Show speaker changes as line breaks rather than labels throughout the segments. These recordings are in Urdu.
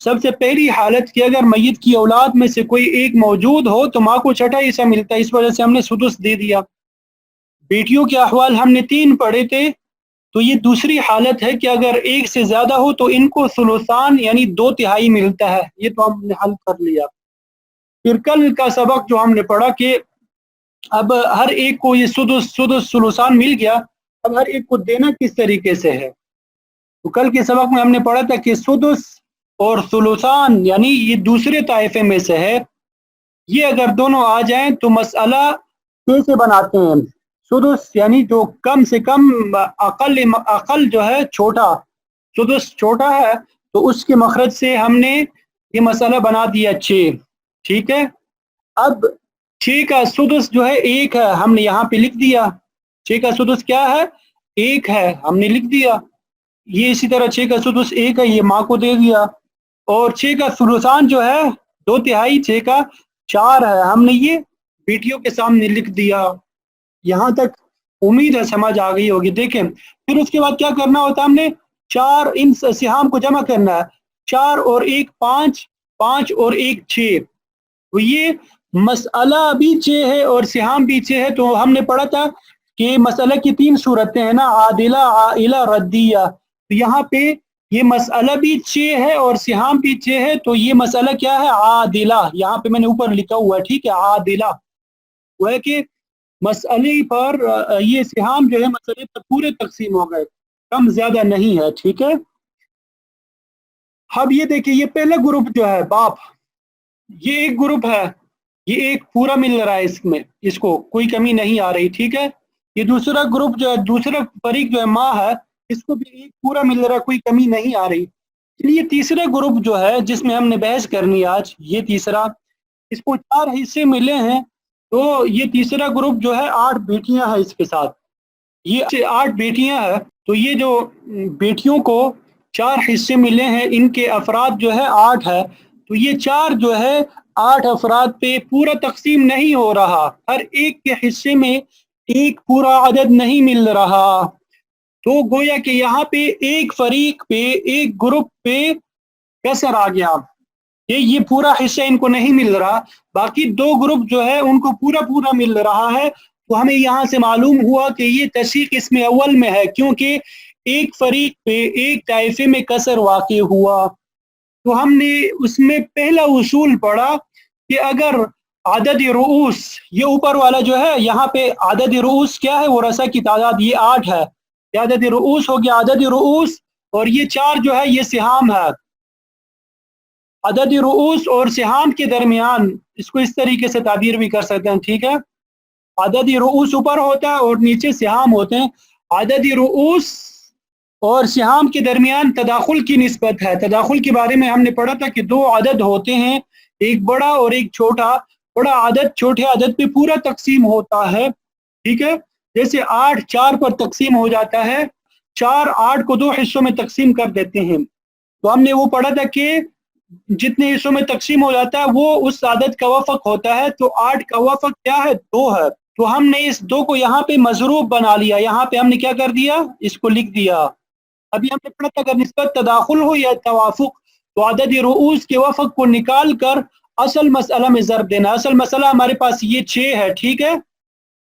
سب سے پہلی حالت کہ اگر میت کی اولاد میں سے کوئی ایک موجود ہو تو ماں کو چھٹا حصہ ملتا ہے، اس وجہ سے ہم نے سدس دے دیا۔ بیٹیوں کے احوال ہم نے 3 پڑھے تھے، تو یہ دوسری حالت ہے کہ اگر ایک سے زیادہ ہو تو ان کو ثلثان یعنی 2/3 ملتا ہے، یہ تو ہم نے حل کر لیا۔ پھر کل کا سبق جو ہم نے پڑھا کہ اب ہر ایک کو یہ سدس ثلثان مل گیا، اب ہر ایک کو دینا کس طریقے سے ہے؟ تو کل کے سبق میں ہم نے پڑھا تھا کہ سدس اور ثلثان یعنی یہ دوسرے طائفے میں سے ہے، یہ اگر دونوں آ جائیں تو مسئلہ کیسے بناتے ہیں؟ سدس یعنی جو کم سے کم اقل جو ہے چھوٹا، سدس چھوٹا ہے تو اس کے مخرج سے ہم نے یہ مسئلہ بنا دیا 6، ٹھیک ہے۔ اب 6 کا سدس جو ہے 1 ہے، ہم نے یہاں پہ لکھ دیا، 6 کا سدس کیا ہے؟ 1 ہے، ہم نے لکھ دیا۔ یہ اسی طرح 6 کا سدس 1 ہے، یہ ماں کو دے دیا۔ اور 6 کا ثلثان جو ہے 2/3، 6 کا 4 ہے، ہم نے یہ بیٹیوں کے سامنے لکھ دیا۔ یہاں تک امید ہے سمجھ آ گئی ہوگی۔ دیکھیں پھر اس کے بعد کیا کرنا ہوتا ہے، ہم نے 4 ان سہام کو جمع کرنا ہے، 4 اور 1 5، 5 اور 1 6، تو یہ مسئلہ بھی 6 ہے اور سہام بھی 6 ہے۔ تو ہم نے پڑھا تھا کہ مسئلہ کی 3 صورتیں ہیں نا، عادلہ، عائلہ، ردیہ، تو یہاں پہ یہ مسئلہ بھی 6 ہے اور سہام بھی 6 ہے، تو یہ مسئلہ کیا ہے؟ عادلہ، یہاں پہ میں نے اوپر لکھا ہوا ہے، ٹھیک ہے، عادلہ، وہ ہے کہ مسئلے پر یہ سہام جو ہے مسئلے پر پورے تقسیم ہو گئے، کم زیادہ نہیں ہے، ٹھیک ہے۔ اب یہ دیکھیں یہ پہلا گروپ جو ہے باپ، یہ ایک گروپ ہے، یہ ایک پورا مل رہا ہے، اس میں اس کو کوئی کمی نہیں آ رہی، ٹھیک ہے۔ یہ دوسرا گروپ جو ہے، دوسرا فریق جو ہے ماں ہے، اس کو بھی ایک پورا مل رہا ہے، کوئی کمی نہیں آ رہی۔ یہ تیسرا گروپ جو ہے جس میں ہم نے بحث کرنی آج، یہ تیسرا، اس کو 4 حصے ملے ہیں، تو یہ تیسرا گروپ جو ہے 8 بیٹیاں ہیں اس کے ساتھ، یہ 8 بیٹیاں ہیں، تو یہ جو بیٹیوں کو 4 حصے ملے ہیں، ان کے افراد جو ہے 8 ہے، تو یہ 4 جو ہے 8 افراد پہ پورا تقسیم نہیں ہو رہا، ہر ایک کے حصے میں ایک پورا عدد نہیں مل رہا، تو گویا کہ یہاں پہ ایک فریق پہ، ایک گروپ پہ کسر آ گیا کہ یہ پورا حصہ ان کو نہیں مل رہا، باقی 2 گروپ جو ہے ان کو پورا پورا مل رہا ہے۔ تو ہمیں یہاں سے معلوم ہوا کہ یہ تشریح قسم اول میں ہے، کیونکہ ایک فریق پہ، ایک طائفے میں کسر واقع ہوا، تو ہم نے اس میں پہلا اصول پڑھا کہ اگر عدد رؤوس، یہ اوپر والا جو ہے یہاں پہ عدد رؤوس کیا ہے؟ ورثہ کی تعداد، یہ 8 ہے، یہ عدد رؤوس ہو گیا، عدد رؤوس، اور یہ 4 جو ہے یہ سہام ہے۔ عدد رؤوس اور سہام کے درمیان اس کو اس طریقے سے تعبیر بھی کر سکتے ہیں، ٹھیک ہے۔ عدد رؤوس اوپر ہوتا ہے اور نیچے سہام ہوتے ہیں، عدد رؤوس اور سہام کے درمیان تداخل کی نسبت ہے۔ تداخل کے بارے میں ہم نے پڑھا تھا کہ 2 عدد ہوتے ہیں، ایک بڑا اور ایک چھوٹا، بڑا عدد چھوٹے عدد پہ پورا تقسیم ہوتا ہے، ٹھیک ہے۔ جیسے 8 4 پر تقسیم ہو جاتا ہے، 4 8 کو 2 حصوں میں تقسیم کر دیتے ہیں، تو ہم نے وہ پڑھا تھا کہ جتنے حصوں میں تقسیم ہو جاتا ہے وہ اس عدد کا وفق ہوتا ہے، تو 8 کا وفق کیا ہے؟ 2 ہے، تو ہم نے اس 2 کو یہاں پہ مضروب بنا لیا، یہاں پہ ہم نے کیا کر دیا؟ اس کو لکھ دیا۔ ابھی ہم نے پڑھا تھا اگر نسبت تداخل ہو یا توافق تو عدد رؤوس کے وفق کو نکال کر اصل مسئلہ میں ضرب دینا، اصل مسئلہ ہمارے پاس یہ 6 ہے، ٹھیک ہے،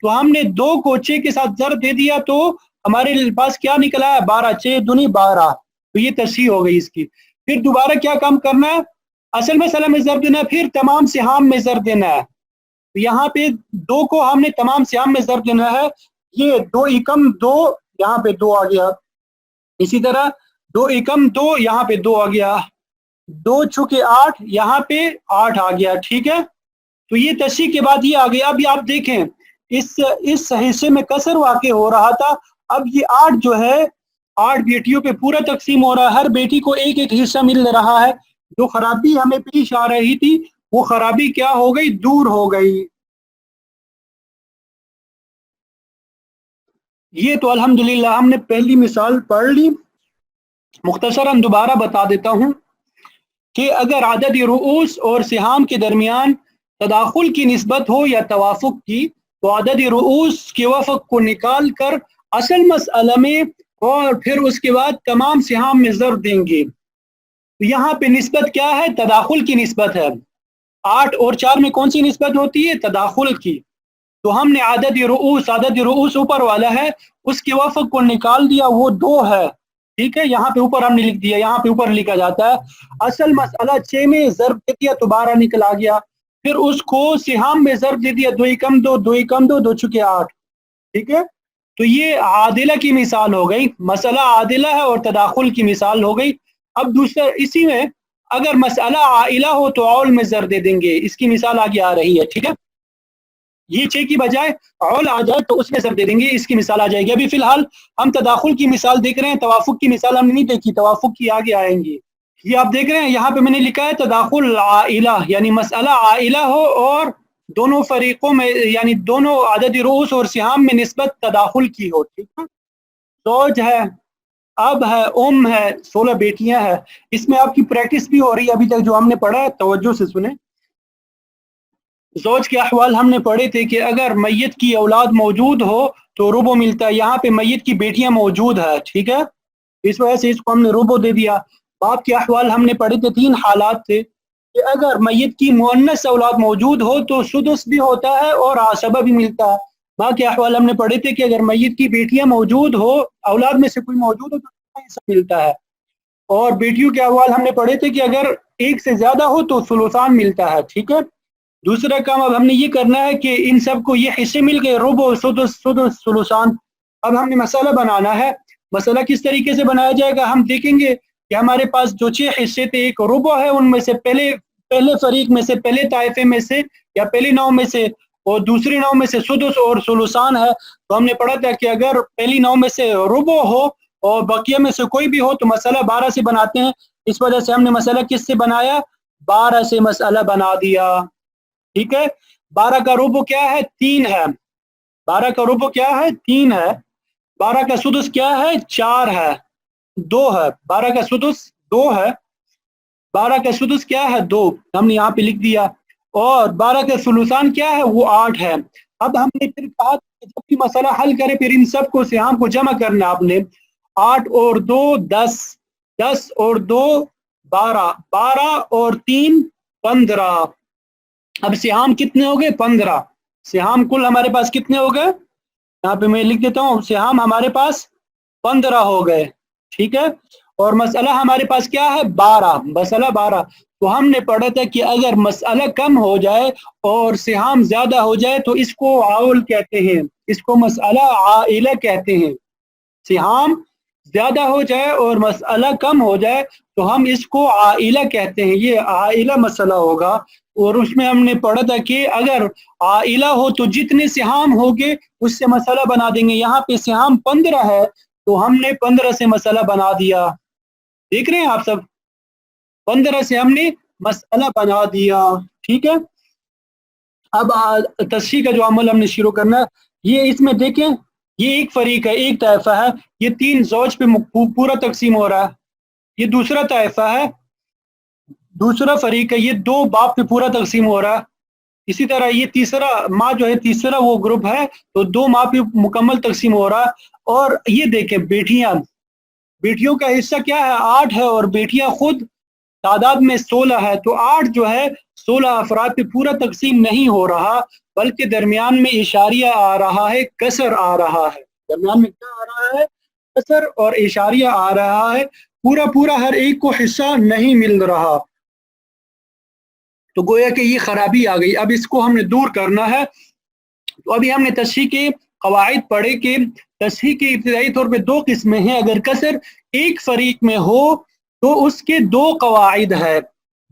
تو ہم نے 2 کو 6 کے ساتھ ضرب دے دیا تو ہمارے پاس کیا نکلا ہے؟ 12، 6 دونی 12، تو یہ تصحیح ہو گئی اس کی۔ پھر دوبارہ کیا کام کرنا ہے؟ اصل مسئلہ میں ضرب دینا ہے، پھر تمام سہام میں ضرب دینا ہے، تو یہاں پہ 2 کو ہم نے تمام سہام میں ضرب دینا ہے، یہ 2 ایکم 2، یہاں پہ 2 آ گیا، اسی طرح 2 ایکم 2، یہاں پہ 2 آ گیا، 2 چھکے 8، یہاں پہ 8 آ گیا، ٹھیک ہے۔ تو یہ تصحیح کے بعد یہ آ گیا۔ اب یہ آپ دیکھیں اس حصے میں کسر واقع ہو رہا تھا، اب یہ 8 جو ہے 8 بیٹیوں پہ پورا تقسیم ہو رہا ہے، ہر بیٹی کو ایک ایک حصہ مل رہا ہے، جو خرابی ہمیں پیش آ رہی تھی وہ خرابی کیا ہو گئی؟ دور ہو گئی۔ یہ تو الحمدللہ ہم نے پہلی مثال پڑھ لی، مختصراً دوبارہ بتا دیتا ہوں کہ اگر عدد رؤوس اور سہام کے درمیان تداخل کی نسبت ہو یا توافق کی تو عدد رؤوس کے وفق کو نکال کر اصل مسئلہ میں اور پھر اس کے بعد تمام سہام میں ضرب دیں گے، تو یہاں پہ نسبت کیا ہے؟ تداخل کی نسبت ہے. 8 اور 4 میں کون سی نسبت ہوتی ہے؟ تداخل کی. تو ہم نے عدد رؤوس اوپر والا ہے، اس کے وفق کو نکال دیا، وہ 2 ہے. ٹھیک ہے، یہاں پہ اوپر ہم نے لکھ دیا، یہاں پہ اوپر لکھا جاتا ہے. اصل مسئلہ 6 میں ضرب دے دیا تو 12 نکل آ گیا، پھر اس کو سہام میں ضرب دے دیا، 2 کم 2 2 کم 2 2 چکے 8. ٹھیک ہے، تو یہ عادلہ کی مثال ہو گئی، مسئلہ عادلہ ہے اور تداخل کی مثال ہو گئی. اب دوسرا اسی میں اگر مسئلہ عائلہ ہو تو اول میں ضرب دے دیں گے، اس کی مثال آگے آ رہی ہے. ٹھیک ہے، یہ 6 کی بجائے اول آ جائے تو اس میں ضرب دے دیں گے، اس کی مثال آ جائے گی. ابھی فی الحال ہم تداخل کی مثال دیکھ رہے ہیں، توافق کی مثال ہم نے نہیں دیکھی، توافق کی آگے آئیں گی. یہ آپ دیکھ رہے ہیں یہاں پہ میں نے لکھا ہے تداخل عائلہ، یعنی مسئلہ عائلہ ہو اور دونوں فریقوں میں یعنی دونوں عدد رؤوس اور سہام میں نسبت تداخل کی ہو. ٹھیک ہے، زوج ہے، اب ہے، ہے، 16 بیٹیاں ہیں. اس میں آپ کی پریکٹس بھی ہو رہی ہے ابھی تک جو ہم نے پڑھا ہے، توجہ سے سنیں. زوج کے احوال ہم نے پڑھے تھے کہ اگر میت کی اولاد موجود ہو تو ربع ملتا ہے. یہاں پہ میت کی بیٹیاں موجود ہے، ٹھیک ہے، اس وجہ سے اس کو ہم نے ربع دے دیا. باپ کے احوال ہم نے پڑھے تھے، 3 حالات تھے کہ اگر میت کی مؤنث اولاد موجود ہو تو سدس بھی ہوتا ہے اور عصبہ بھی ملتا ہے. ماں کے احوال ہم نے پڑھے تھے کہ اگر میت کی بیٹیاں موجود ہو، اولاد میں سے کوئی موجود ہو تو حصہ ملتا ہے. اور بیٹیوں کے احوال ہم نے پڑھے تھے کہ اگر ایک سے زیادہ ہو تو ثلثان ملتا ہے. ٹھیک ہے، دوسرا کام اب ہم نے یہ کرنا ہے کہ ان سب کو یہ حصے مل گئے، ربع، سدس، ثلثان. اب ہم نے مسئلہ بنانا ہے. مسئلہ کس طریقے سے بنایا جائے گا؟ ہم دیکھیں گے کہ ہمارے پاس جو 6 حصے تھے، ایک ربع ہے، ان میں سے پہلے فریق میں سے، پہلے طائفے میں سے یا پہلی نو میں سے، اور دوسری نو میں سے سدس اور ثلثان ہے. تو ہم نے پڑھا تھا کہ اگر پہلی نو میں سے ربع ہو اور بقیہ میں سے کوئی بھی ہو تو مسئلہ 12 سے بناتے ہیں. اس وجہ سے ہم نے مسئلہ کس سے بنایا؟ 12 سے مسئلہ بنا دیا. ٹھیک ہے، 12 کا ربع کیا ہے؟ 3 ہے. 12 کا ربع کیا ہے؟ 3 ہے. 12 کا سدس کیا ہے؟ 4 ہے، 2 ہے. 12 کا سدس 2 ہے. 12 کا سدس کیا ہے؟ 2. ہم نے یہاں پہ لکھ دیا. اور 12 کا ثلثان کیا ہے؟ وہ 8 ہے. اب ہم نے پھر کہا کہ جب بھی مسئلہ حل کرے پھر ان سب کو سہام کو جمع کرنا. آپ نے 8 اور 2 10، 10 اور 2 12، 12 اور 3 15. اب سہام کتنے ہو گئے؟ 15. سہام کل ہمارے پاس کتنے ہو گئے؟ یہاں پہ میں لکھ دیتا ہوں، سہام ہمارے پاس 15 ہو گئے. ٹھیک ہے، اور مسئلہ ہمارے پاس کیا ہے؟ 12. مسئلہ 12. تو ہم نے پڑھا تھا کہ اگر مسئلہ کم ہو جائے اور سہام زیادہ ہو جائے تو اس کو عول کہتے ہیں، اس کو مسئلہ عائلہ کہتے ہیں. سہام زیادہ ہو جائے اور مسئلہ کم ہو جائے تو ہم اس کو عائلہ کہتے ہیں. یہ عائلہ مسئلہ ہوگا. اور اس میں ہم نے پڑھا تھا کہ اگر عائلہ ہو تو جتنے سہام ہوگے اس سے مسئلہ بنا دیں گے. یہاں پہ سہام 15 ہے تو ہم نے 15 سے مسئلہ بنا دیا. دیکھ رہے ہیں آپ سب، 15 سے ہم نے مسئلہ بنا دیا. ٹھیک ہے، اب تصحیح کا جو عمل ہم نے شروع کرنا ہے. یہ اس میں دیکھیں، یہ ایک فریق ہے، ایک طائفہ ہے، یہ 3 زوج پہ پورا تقسیم ہو رہا ہے. یہ دوسرا طائفہ ہے، دوسرا فریق ہے، یہ 2 باپ پہ پورا تقسیم ہو رہا ہے. اسی طرح یہ تیسرا ماں جو ہے، تیسرا وہ گروپ ہے تو 2 ماں پہ مکمل تقسیم ہو رہا ہے. اور یہ دیکھیں بیٹیوں کا حصہ کیا ہے؟ 8 ہے، اور بیٹیاں خود تعداد میں 16 ہے. تو 8 جو ہے 16 افراد پہ پورا تقسیم نہیں ہو رہا، بلکہ درمیان میں اشاریہ آ رہا ہے، کسر آ رہا ہے. درمیان میں کیا آ رہا ہے؟ کسر اور اشاریہ آ رہا ہے. پورا ہر ایک کو حصہ نہیں مل رہا. تو گویا کہ یہ خرابی آ گئی. اب اس کو ہم نے دور کرنا ہے. تو ابھی ہم نے تصحیح کے قواعد پڑھے کہ تصحیح کے ابتدائی طور پہ 2 قسمیں ہیں. اگر کسر ایک فریق میں ہو تو اس کے 2 قواعد ہے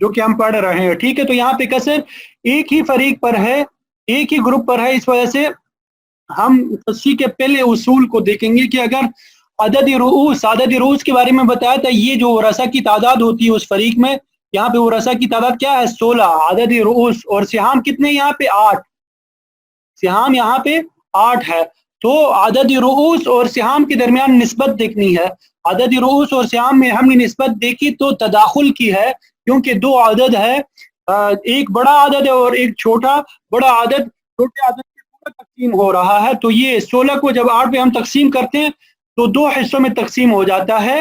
جو کہ ہم پڑھ رہے ہیں. ٹھیک ہے، تو یہاں پہ کسر ایک ہی فریق پر ہے، ایک ہی گروپ پر ہے. اس وجہ سے ہم تصحیح کے پہلے اصول کو دیکھیں گے کہ اگر عدد رؤوس کے بارے میں بتایا تھا، یہ جو ورثہ کی تعداد ہوتی ہے اس فریق میں، یہاں پہ ورثہ کی تعداد کیا ہے؟ 16 عدد رؤوس. اور سہام کتنے؟ یہاں پہ 8. سہام یہاں پہ 8 ہے. تو عدد رؤوس اور سہام کے درمیان نسبت دیکھنی ہے. عدد رؤوس اور سہام میں ہم نے نسبت دیکھی تو تداخل کی ہے، کیونکہ 2 عدد ہے، ایک بڑا عدد ہے اور ایک چھوٹا. بڑا عدد چھوٹے عدد کے پورا تقسیم ہو رہا ہے. تو یہ 16 کو جب 8 پہ ہم تقسیم کرتے ہیں تو 2 حصوں میں تقسیم ہو جاتا ہے.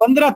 15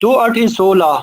2 8 16,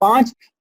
5,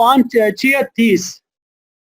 5 6 30,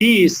30।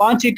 5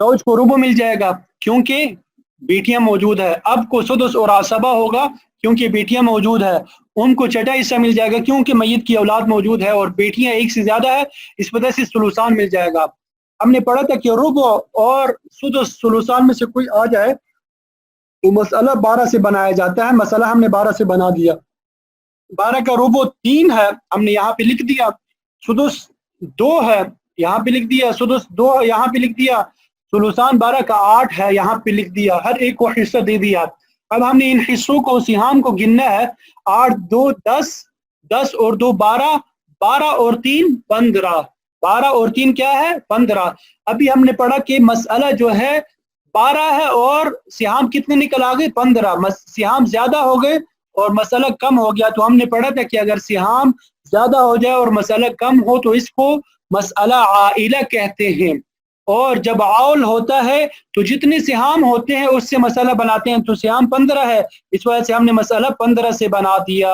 زوج کو ربع مل جائے گا کیونکہ بیٹیاں موجود ہے، اب کو سدس اور عصبہ ہوگا کیونکہ بیٹیاں موجود ہے، ان کو چھٹا حصہ مل جائے گا کیونکہ میت کی اولاد موجود ہے اور بیٹیاں ایک سے زیادہ ہے، اس وجہ سے ثلثان مل جائے گا۔ ہم نے پڑھا تھا کہ ربع اور سدس ثلثان میں سے کوئی آ جائے تو مسئلہ 12 سے بنایا جاتا ہے، مسئلہ ہم نے 12 سے بنا دیا۔ 12 کا ربع 3 ہے، ہم نے یہاں پہ لکھ دیا، سدس 2 ہے یہاں پہ لکھ دیا، سدس 2 یہاں پہ لکھ دیا، ثلثان 12 کا 8 ہے یہاں پہ لکھ دیا، ہر ایک کو حصہ دے دیا۔ اب ہم نے ان حصوں کو سہام کو گننا ہے، 8 2 10، 10 اور 2 12، 12 اور 3 15، 12 اور 3 کیا ہے 15۔ ابھی ہم نے پڑھا کہ مسئلہ جو ہے 12 ہے اور سہام کتنے نکل آ گئے 15، سہام زیادہ ہو گئے اور مسئلہ کم ہو گیا، تو ہم نے پڑھا تھا کہ اگر سہام زیادہ ہو جائے اور مسئلہ کم ہو تو اس کو مسئلہ عائلہ کہتے ہیں، اور جب عول ہوتا ہے تو جتنے سہام ہوتے ہیں اس سے مسئلہ بناتے ہیں، تو سہام 15 ہے، اس وجہ سے ہم نے مسئلہ 15 سے بنا دیا۔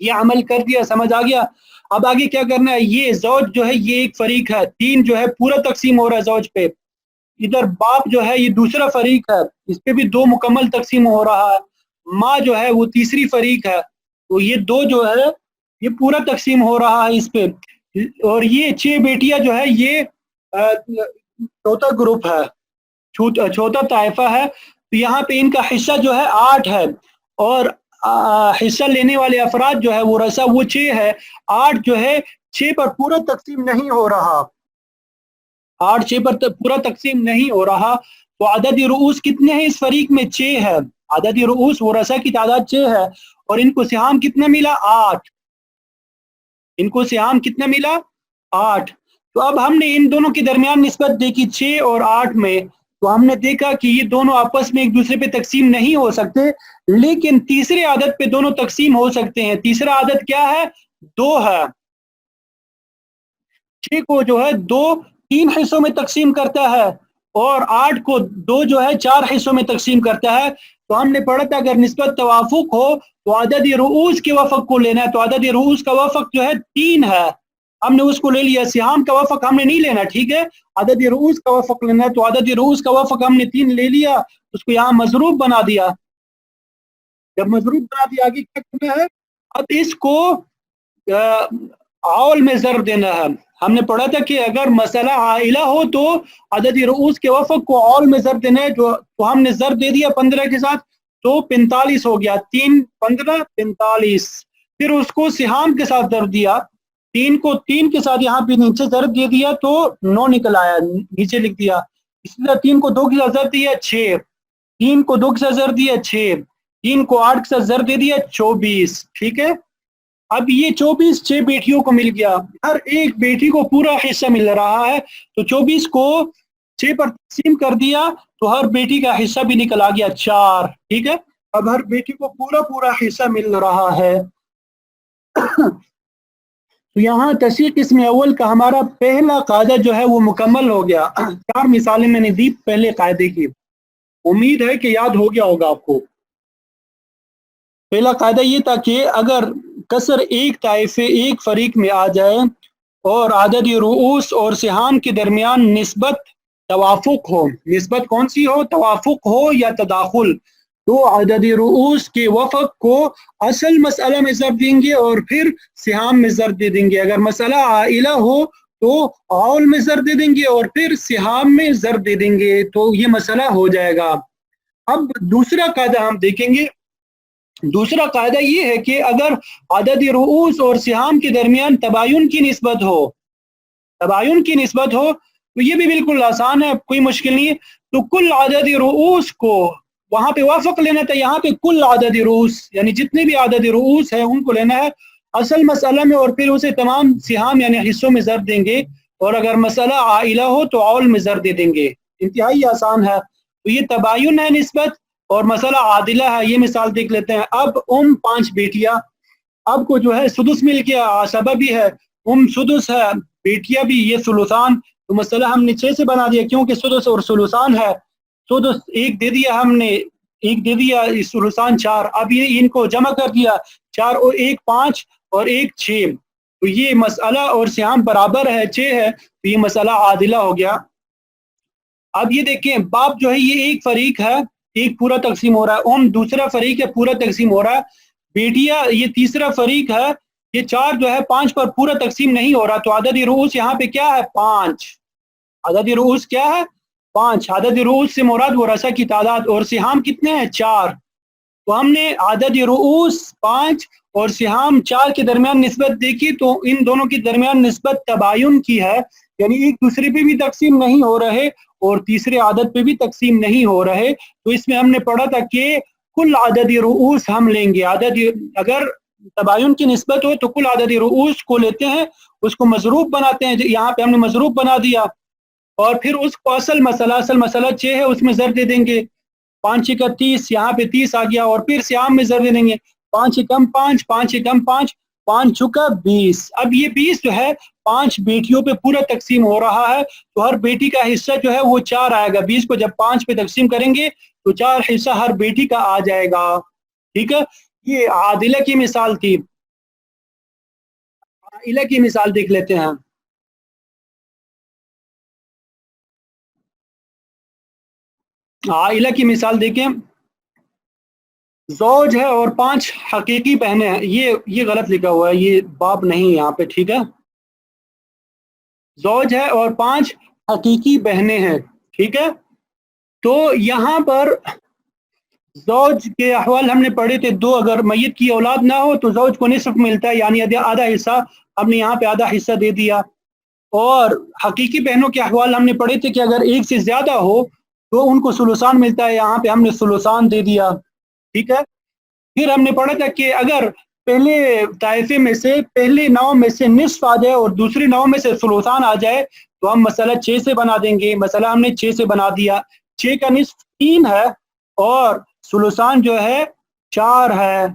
یہ عمل کر دیا، سمجھ آ گیا؟ اب آگے کیا کرنا ہے، یہ زوج جو ہے یہ ایک فریق ہے، 3 جو ہے پورا تقسیم ہو رہا ہے زوج پہ، ادھر باپ جو ہے یہ دوسرا فریق ہے، اس پہ بھی 2 مکمل تقسیم ہو رہا ہے، ماں جو ہے وہ تیسری فریق ہے، تو یہ 2 جو ہے یہ پورا تقسیم ہو رہا ہے اس پہ، اور یہ 6 بیٹیاں جو ہے یہ چوتھا گروپ ہے، چوتھا طائفہ ہے، تو یہاں پہ ان کا حصہ جو ہے 8 ہے، اور حصہ لینے والے افراد جو ہے وہ رسا وہ 6 ہے، 8 جو ہے 6 پر پورا تقسیم نہیں ہو رہا، 8 6 پر پورا تقسیم نہیں ہو رہا، تو عدد رؤوس کتنے ہیں اس فریق میں 6 ہے، عدد رؤوس ورثہ کی تعداد 6 ہے، اور ان کو سہام کتنا ملا 8، ان کو سہام کتنا ملا 8۔ تو اب ہم نے ان دونوں کے درمیان نسبت دیکھی 6 اور 8 میں، تو ہم نے دیکھا کہ یہ دونوں آپس میں ایک دوسرے پہ تقسیم نہیں ہو سکتے، لیکن تیسرے عدد پہ دونوں تقسیم ہو سکتے ہیں۔ تیسرا عدد کیا ہے 2 ہے، 6 کو جو ہے 2 3 حصوں میں تقسیم کرتا ہے اور 8 کو 2 جو ہے 4 حصوں میں تقسیم کرتا ہے، تو ہم نے پڑھا تھا اگر نسبت توافق ہو تو عدد رؤوس کے وفق کو لینا ہے، تو عدد رؤوس کا وفق جو ہے 3 ہے، ہم نے اس کو لے لیا، سہام کا وفق ہم نے نہیں لینا، ٹھیک ہے، عدد رؤوس کا وفق لینا ہے، تو عدد رؤوس کا وفق ہم نے 3 لے لیا، اس کو یہاں مضروب بنا دیا، جب مضروب بنا دیا آگے کیا کرنا ہے، اب اس کو عول میں ضرب دینا ہے۔ ہم نے پڑھا تھا کہ اگر مسئلہ عائلہ ہو تو عدد رؤوس کے وفق کو عول میں ضرب دینا ہے، جو تو ہم نے ضرب دے دیا 15 کے ساتھ، تو 45 ہو گیا، 3 15 45، پھر اس کو سہام کے ساتھ ضرب دیا، 3 کو 3 کے ساتھ یہاں پہ نیچے ضرب دے دیا تو 9 نکل آیا، نیچے لکھ دیا، اسی طرح 3 کو 2 کے ساتھ ضرب دیا 6، 3 کو 2 کے ساتھ ضرب دیا 6، 3 کو 8 کے ساتھ ضرب دے دیا 24، ٹھیک ہے۔ اب یہ 24 6 بیٹیوں کو مل گیا، ہر ایک بیٹی کو پورا حصہ مل رہا ہے، تو 24 کو 6 پر تقسیم کر دیا تو ہر بیٹی کا حصہ بھی نکل آ گیا 4، ٹھیک ہے، اب ہر بیٹی کو پورا حصہ مل رہا ہے۔ تو یہاں تشریح قسم اول کا ہمارا پہلا قاعدہ جو ہے وہ مکمل ہو گیا، 4 مثالیں میں نے دی پہلے قاعدے کی، امید ہے کہ یاد ہو گیا ہوگا آپ کو۔ پہلا قاعدہ یہ تھا کہ اگر کسر ایک طائفے ایک فریق میں آ جائے اور عدد رؤوس اور سہام کے درمیان نسبت توافق ہو، نسبت کون سی ہو، توافق ہو یا تداخل، تو عدد رؤوس کے وفق کو اصل مسئلہ میں ضرب دیں گے اور پھر سہام میں ضرب دے دیں گے، اگر مسئلہ عائلہ ہو تو عول میں ضرب دے دیں گے اور پھر سہام میں ضرب دے دیں گے، تو یہ مسئلہ ہو جائے گا۔ اب دوسرا قاعدہ ہم دیکھیں گے، دوسرا قاعدہ یہ ہے کہ اگر عدد رؤوس اور سہام کے درمیان تباین کی نسبت ہو، تباین کی نسبت ہو تو یہ بھی بالکل آسان ہے، کوئی مشکل نہیں ہے، تو کل عدد رؤوس کو وہاں پہ وافق لینا تھا، یہاں پہ کل عدد رؤوس یعنی جتنے بھی عدد رؤوس ہے ان کو لینا ہے اصل مسئلہ میں، اور پھر اسے تمام سہام یعنی حصوں میں ضرب دیں گے، اور اگر مسئلہ عائلہ ہو تو عول میں ضرب دے دیں گے، انتہائی آسان ہے۔ تو یہ تباین ہے نسبت اور مسئلہ عادلہ ہے، یہ مثال دیکھ لیتے ہیں۔ اب 5 بیٹیاں، اب کو جو ہے سدس مل گیا، عصبہ بھی ہے، سدس ہے، بیٹیاں بھی، یہ ثلثان، تو مسئلہ ہم نے 6 سے بنا دیا کیونکہ سدس اور ثلثان ہے، سدس 1 دے دیا ہم نے، 1 دے دیا، ثلثان 4، اب یہ ان کو جمع کر دیا، 4 اور 1 5 اور 1 6، تو یہ مسئلہ اور سہام برابر ہے 6 ہے، تو یہ مسئلہ عادلہ ہو گیا۔ اب یہ دیکھیں باپ جو ہے یہ ایک فریق ہے، ایک پورا تقسیم ہو رہا ہے، ام دوسرا فریق ہے پورا تقسیم ہو رہا ہے، بیٹیا یہ تیسرا فریق ہے، یہ 4 جو ہے 5 پر پورا تقسیم نہیں ہو رہا، تو عدد رؤوس یہاں پہ کیا ہے 5، عدد رؤوس کیا ہے 5، عدد رؤوس سے مراد ورثہ کی تعداد، اور سہام کتنے ہیں 4، تو ہم نے عدد رؤوس 5 اور سہام 4 کے درمیان نسبت دیکھی، تو ان دونوں کے درمیان نسبت تباین کی ہے، یعنی ایک دوسرے پہ بھی تقسیم نہیں ہو رہے اور تیسرے عدد پہ بھی تقسیم نہیں ہو رہے، تو اس میں ہم نے پڑھا تھا کہ کل عدد رؤوس ہم لیں گے، عدد اگر تباین کی نسبت ہو تو کل عدد رؤوس کو لیتے ہیں، اس کو مضروب بناتے ہیں، یہاں پہ ہم نے مضروب بنا دیا، اور پھر اس کو اصل مسئلہ 6 ہے اس میں ضرب دے دیں گے، 5 کا 30، یہاں پہ 30 آ گیا، اور پھر سیام میں ضرب دے دیں گے، 5 کم 5، 5 کم 5، 5 چکا 20، اب یہ 20 جو ہے 5 بیٹیوں پہ پورا تقسیم ہو رہا ہے، تو ہر بیٹی کا حصہ جو ہے وہ 4 آئے گا، 20 کو جب 5 پہ تقسیم کریں گے تو 4 حصہ ہر بیٹی کا آ جائے گا، ٹھیک ہے، یہ عادلہ کی مثال تھی، عائلہ کی مثال دیکھ لیتے ہیں، عائلہ کی مثال دیکھیں، زوج ہے اور 5 حقیقی بہنیں ہیں، یہ غلط لکھا ہوا ہے، یہ باپ نہیں یہاں پہ، ٹھیک ہے، زوج ہے اور 5 حقیقی بہنیں ہیں، ٹھیک ہے، تو یہاں پر زوج کے احوال ہم نے پڑھے تھے، 2 اگر میت کی اولاد نہ ہو تو زوج کو نصف ملتا ہے، یعنی آدھا حصہ، ہم نے یہاں پہ آدھا حصہ دے دیا، اور حقیقی بہنوں کے احوال ہم نے پڑھے تھے کہ اگر ایک سے زیادہ ہو تو ان کو ثلثان ملتا ہے، یہاں پہ ہم نے ثلثان دے دیا، ٹھیک ہے، پھر ہم نے پڑھا تھا کہ اگر پہلے طائفے میں سے پہلے ناؤ میں سے نصف آ جائے اور دوسری ناؤ میں سے ثلثان آ جائے تو ہم مسئلہ 6 سے بنا دیں گے، مسئلہ ہم نے 6 سے بنا دیا، 6 کا نصف 3 ہے اور ثلثان جو ہے 4 ہے،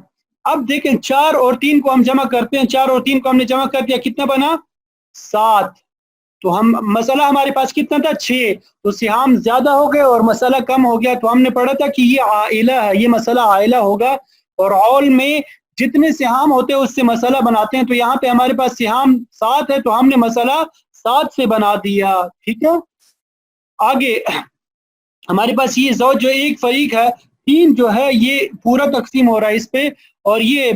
اب دیکھیں 4 اور 3 کو ہم جمع کرتے ہیں، 4 اور 3 کو ہم نے جمع کر دیا، کتنا بنا 7، تو ہم مسئلہ ہمارے پاس کتنا تھا 6، تو سہام زیادہ ہو گئے اور مسئلہ کم ہو گیا، تو ہم نے پڑھا تھا کہ یہ عائلہ ہے، یہ مسئلہ عائلہ ہوگا، اور عول میں جتنے سہام ہوتے ہیں اس سے مسئلہ بناتے ہیں، تو یہاں پہ ہمارے پاس سہام 7 ہے تو ہم نے مسئلہ 7 سے بنا دیا، ٹھیک ہے، آگے ہمارے پاس یہ زوج جو ایک فریق ہے، 3 جو ہے یہ پورا تقسیم ہو رہا ہے اس پہ، اور یہ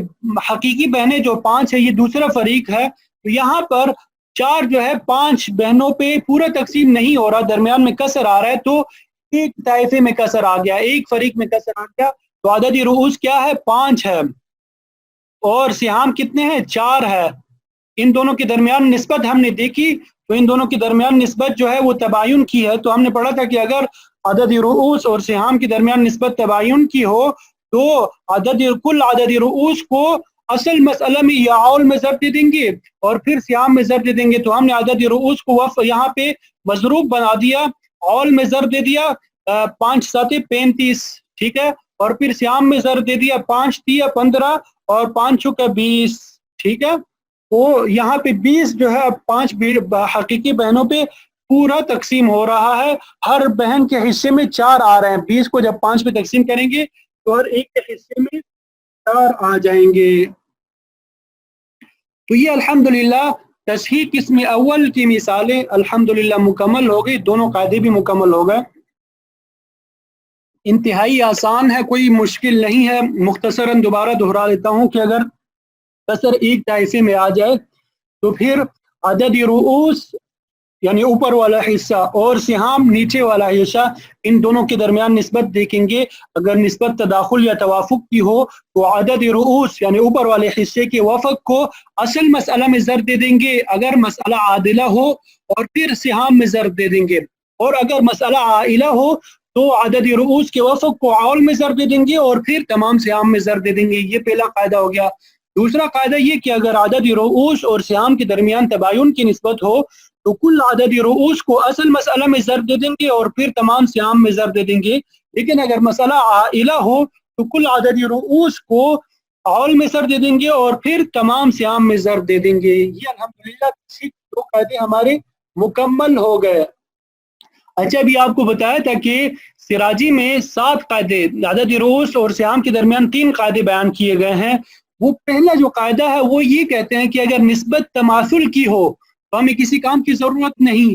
حقیقی بہنیں جو 5 ہے یہ دوسرا فریق ہے، تو یہاں پر 4 جو ہے 5 بہنوں پہ پورا تقسیم نہیں ہو رہا، درمیان میں کسر آ رہا ہے، تو ایک طائفے میں کسر آ گیا، ایک فریق میں کسر آ گیا، تو عدد رؤوس کیا ہے 5 ہے، اور سہام کتنے ہیں 4 ہے، ان دونوں کے درمیان نسبت ہم نے دیکھی، تو ان دونوں کے درمیان نسبت جو ہے وہ تباین کی ہے، تو ہم نے پڑھا تھا کہ اگر عدد رؤوس اور سہام کے درمیان نسبت تباین کی ہو تو کل عدد رؤوس کو اصل مسئلہ میں یا عول میں ضرب دے دیں گے اور پھر سہام میں ضرب دے دیں گے، تو ہم نے عدد رؤوس کو یہاں پہ مضروب بنا دیا، عول میں ضرب دے دیا، 5 7 35، ٹھیک ہے، اور پھر سیام میں ضرب دے دیا، 5 3 15 اور 5 چکا 20، ٹھیک ہے، تو یہاں پہ 20 جو ہے 5 حقیقی بہنوں پہ پورا تقسیم ہو رہا ہے، ہر بہن کے حصے میں 4 آ رہے ہیں، 20 کو جب 5 پہ تقسیم کریں گے تو ہر ایک کے حصے میں 4 آ جائیں گے، تو یہ الحمدللہ تصحیح قسم اول کی مثالیں الحمدللہ مکمل ہو گئی، دونوں قاعدے بھی مکمل ہو گئے، انتہائی آسان ہے، کوئی مشکل نہیں ہے، مختصراً دوبارہ دہرا دیتا ہوں کہ اگر کسر ایک طائفے میں آ جائے تو پھر عدد رؤوس یعنی اوپر والا حصہ اور سہام نیچے والا حصہ، ان دونوں کے درمیان نسبت دیکھیں گے، اگر نسبت تداخل یا توافق کی ہو تو عدد رؤوس یعنی اوپر والے حصے کے وفق کو اصل مسئلہ میں ضرب دے دیں گے اگر مسئلہ عادلہ ہو، اور پھر سہام میں ضرب دے دیں گے، اور اگر مسئلہ عائلہ ہو تو عدد رؤوس کے وفق کو عول میں ضرب دے دیں گے اور پھر تمام سہام میں ضرب دے دیں گے، یہ پہلا قاعدہ ہو گیا۔ دوسرا قاعدہ یہ کہ اگر عدد رؤوس اور سہام کے درمیان تباین کی نسبت ہو تو کل عدد رؤوس کو اصل مسئلہ میں ضرب دے دیں گے اور پھر تمام سہام میں ضرب دے دیں گے، لیکن اگر مسئلہ عائلہ ہو تو کل عدد رؤوس کو عول میں ضرب دے دیں گے اور پھر تمام سہام میں ضرب دے دیں گے، یہ الحمدللہ 2 قاعدے ہمارے مکمل ہو گئے۔ اچھا ابھی آپ کو بتایا تھا کہ سراجی میں 7 قاعدے، عدد رؤوس اور سہام کے درمیان 3 قاعدے بیان کیے گئے ہیں، وہ پہلا جو قاعدہ ہے وہ یہ کہتے ہیں کہ اگر نسبت تماثل کی ہو تو ہمیں کسی کام کی ضرورت نہیں،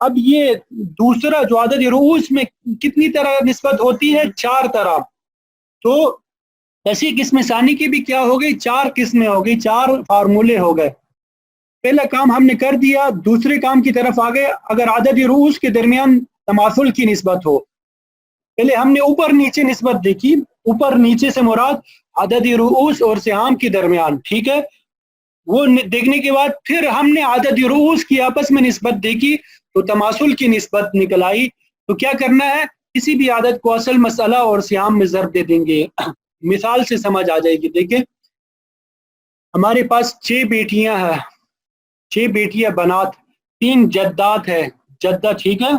اب یہ دوسرا جو عدد رؤوس میں کتنی طرح نسبت ہوتی ہے؟ 4 طرح. تو ایسی قسم ثانی کی بھی کیا ہو گئی؟ 4 قسمیں ہو گئی، 4 فارمولے ہو گئے. پہلا کام ہم نے کر دیا، دوسرے کام کی طرف آگے. اگر عدد رؤوس کے درمیان تماثل کی نسبت ہو، پہلے ہم نے اوپر نیچے نسبت دیکھی. اوپر نیچے سے مراد عدد رؤوس اور سہام کے درمیان، ٹھیک ہے. وہ دیکھنے کے بعد پھر ہم نے عدد رؤوس کی آپس میں نسبت دیکھی تو تماثل کی نسبت نکل آئی. تو کیا کرنا ہے؟ کسی بھی عدد کو اصل مسئلہ اور سہام میں ضرب دے دیں گے. مثال سے سمجھ آ جائے گی. دیکھیں ہمارے پاس 6 بیٹیاں ہیں، 6 بیٹیاں بنات، 3 جدات ہے، جدہ، ٹھیک ہے،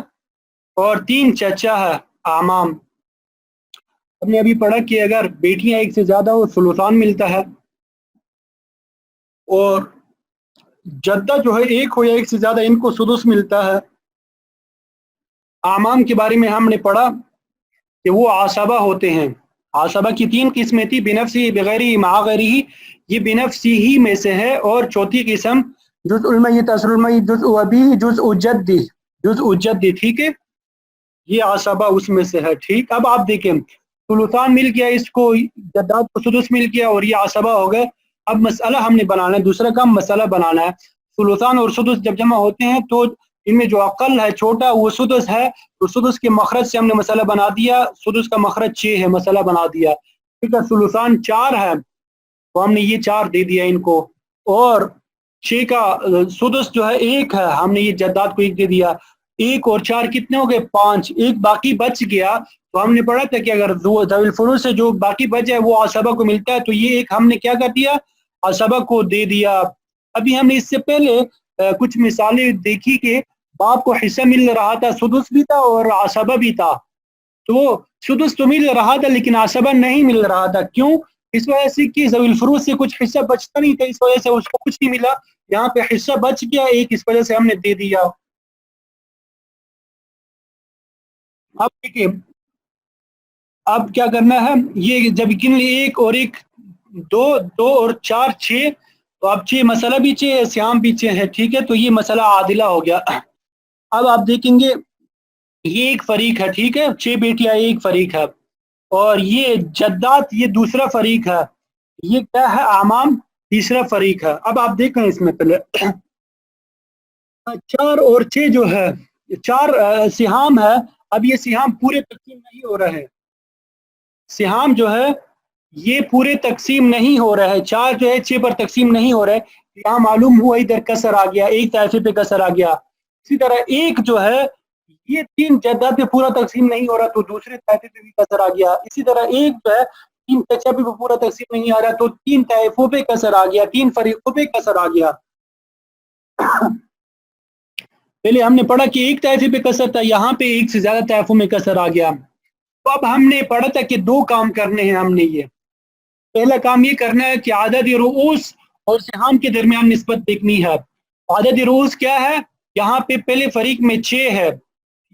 اور 3 چچا ہے، آمام. ہم نے ابھی پڑھا کہ اگر بیٹیاں ایک سے زیادہ ہو ثلثان ملتا ہے، اور جدہ جو ہے ایک ہو یا ایک سے زیادہ ان کو سدس ملتا ہے. آمام کے بارے میں ہم نے پڑھا کہ وہ عصبہ ہوتے ہیں. عصبہ کی 3 قسمیں تھی، بنفسی، بغیری، مع غیرہ. یہ بنفسی ہی میں سے ہے. اور چوتھی قسم جزء المیت، اصل المیت، جزء ابی، جزء جدی، جزء جدی، ٹھیک ہے. یہ عصبہ اس میں سے ہے، ٹھیک. اب آپ دیکھیں ثلثان مل گیا اس کو، جداد کو سدس مل گیا، اور یہ عصبہ ہو گئے. اب مسئلہ ہم نے بنانا ہے، دوسرا کام مسئلہ بنانا ہے. ثلثان اور سدس جب جمع ہوتے ہیں تو ان میں جو اقل ہے، چھوٹا، وہ سدس ہے. تو سدس کے مخرج سے ہم نے مسئلہ بنا دیا. سدس کا مخرج 6 ہے، مسئلہ بنا دیا. ٹھیک ہے. ثلثان 4 ہے تو ہم نے یہ 4 دے دیا ان کو. اور 6 کا سدس جو ہے 1 ہے، ہم نے یہ جداد کو 1 دے دیا. 1 اور 4 کتنے ہو گئے؟ 5. 1 باقی بچ گیا. تو ہم نے پڑھا تھا کہ اگر ذوی الفروض سے جو باقی بچ جائے وہ عصبہ کو ملتا ہے. تو یہ 1 ہم نے کیا کر دیا؟ عصبہ کو دے دیا. ابھی ہم نے اس سے پہلے کچھ مثالیں دیکھی کہ باپ کو حصہ مل رہا تھا، سدس بھی تھا اور عصبہ بھی تھا. تو سدس تو مل رہا تھا لیکن عصبہ نہیں مل رہا تھا. کیوں؟ اس وجہ سے کہ ذوی الفروض سے کچھ حصہ بچتا نہیں تھا، اس وجہ سے اس کو کچھ نہیں ملا. یہاں پہ حصہ بچ گیا 1، اس وجہ سے ہم نے دے دیا. اب دیکھیے اب کیا کرنا ہے، یہ جب گن لی 1 اور 1 2، 2 اور 4 6، تو اب 6 مسئلہ بھی 6 ہے، سیام بھی 6 ہے، ٹھیک ہے. تو یہ مسئلہ عادلہ ہو گیا. اب آپ دیکھیں گے یہ ایک فریق ہے، ٹھیک ہے، 6 بیٹیاں ایک فریق ہے، اور یہ جدات یہ دوسرا فریق ہے. یہ کیا ہے؟ آمام تیسرا فریق ہے. اب آپ دیکھیں اس میں پہلے 4 اور 6 جو ہے 4 سہام ہے. اب یہ سہام پورے تقسیم نہیں ہو رہے، سہام جو ہے یہ پورے تقسیم نہیں ہو رہا ہے. 4 جو ہے 6 پر تقسیم نہیں ہو رہے. یہاں معلوم ہوا ادھر کسر آ گیا، ایک طائفے پہ کسر آ گیا. اسی طرح 1 جو ہے یہ 3 جداد پہ پورا تقسیم نہیں ہو رہا تو دوسرے طائفے پہ بھی کسر آ گیا. اسی طرح 1 جو ہے 3 چچا پہ پورا تقسیم نہیں آ رہا تو 3 طائفوں پہ کسر آ گیا، 3 فریقوں پہ کسر آ گیا. پہلے ہم نے پڑھا کہ ایک طائفے پہ کسر تھا، یہاں پہ ایک سے زیادہ طائفوں میں کسر آ گیا. تو اب ہم نے پڑھا تھا کہ 2 کام کرنے ہیں ہم نے. یہ پہلا کام یہ کرنا ہے کہ عدد رؤوس اور سہام کے درمیان نسبت دیکھنی ہے. عدد رؤوس کیا ہے؟ یہاں پہ پہلے فریق میں 6 ہے،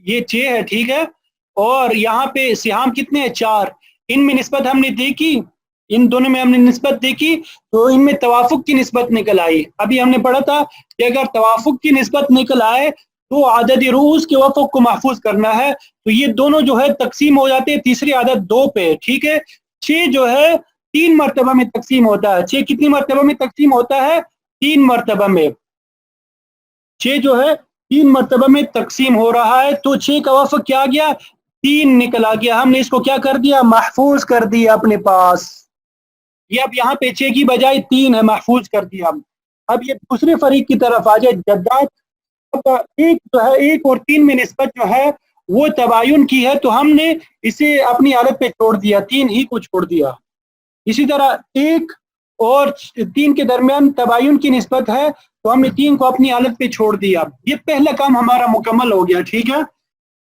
یہ 6 ہے، ٹھیک ہے. اور یہاں پہ سہام کتنے ہیں؟ 4. ان میں نسبت ہم نے دیکھی، ان دونوں میں ہم نے نسبت دیکھی تو ان میں توافق کی نسبت نکل آئی. ابھی ہم نے پڑھا تھا کہ اگر توافق کی نسبت نکل آئے تو عدد رؤوس کے وفق کو محفوظ کرنا ہے. تو یہ دونوں جو ہے تقسیم ہو جاتے ہیں تیسری عدد 2 پہ، ٹھیک ہے. 6 جو ہے 3 مرتبہ میں تقسیم ہوتا ہے. 6 کتنی مرتبہ میں تقسیم ہوتا ہے؟ 3 مرتبہ میں. 6 جو ہے 3 مرتبہ میں تقسیم ہو رہا ہے. تو 6 کا وفق کیا گیا؟ 3 نکل آ گیا. ہم نے اس کو کیا کر دیا؟ محفوظ کر دیا اپنے پاس. یہ اب یہاں پہ 6 کی بجائے 3 ہے، محفوظ کر دیا. اب یہ دوسرے فریق کی طرف آ جائے، جداد. ایک جو ہے 1 اور 3 میں نسبت جو ہے وہ تباین کی ہے تو ہم نے اسے اپنی حالت پہ چھوڑ دیا، 3 ہی کو چھوڑ دیا. اسی طرح 1 اور 3 کے درمیان تباین کی نسبت ہے تو ہم نے 3 کو اپنی حالت پہ چھوڑ دیا. یہ پہلا کام ہمارا مکمل ہو گیا، ٹھیک ہے.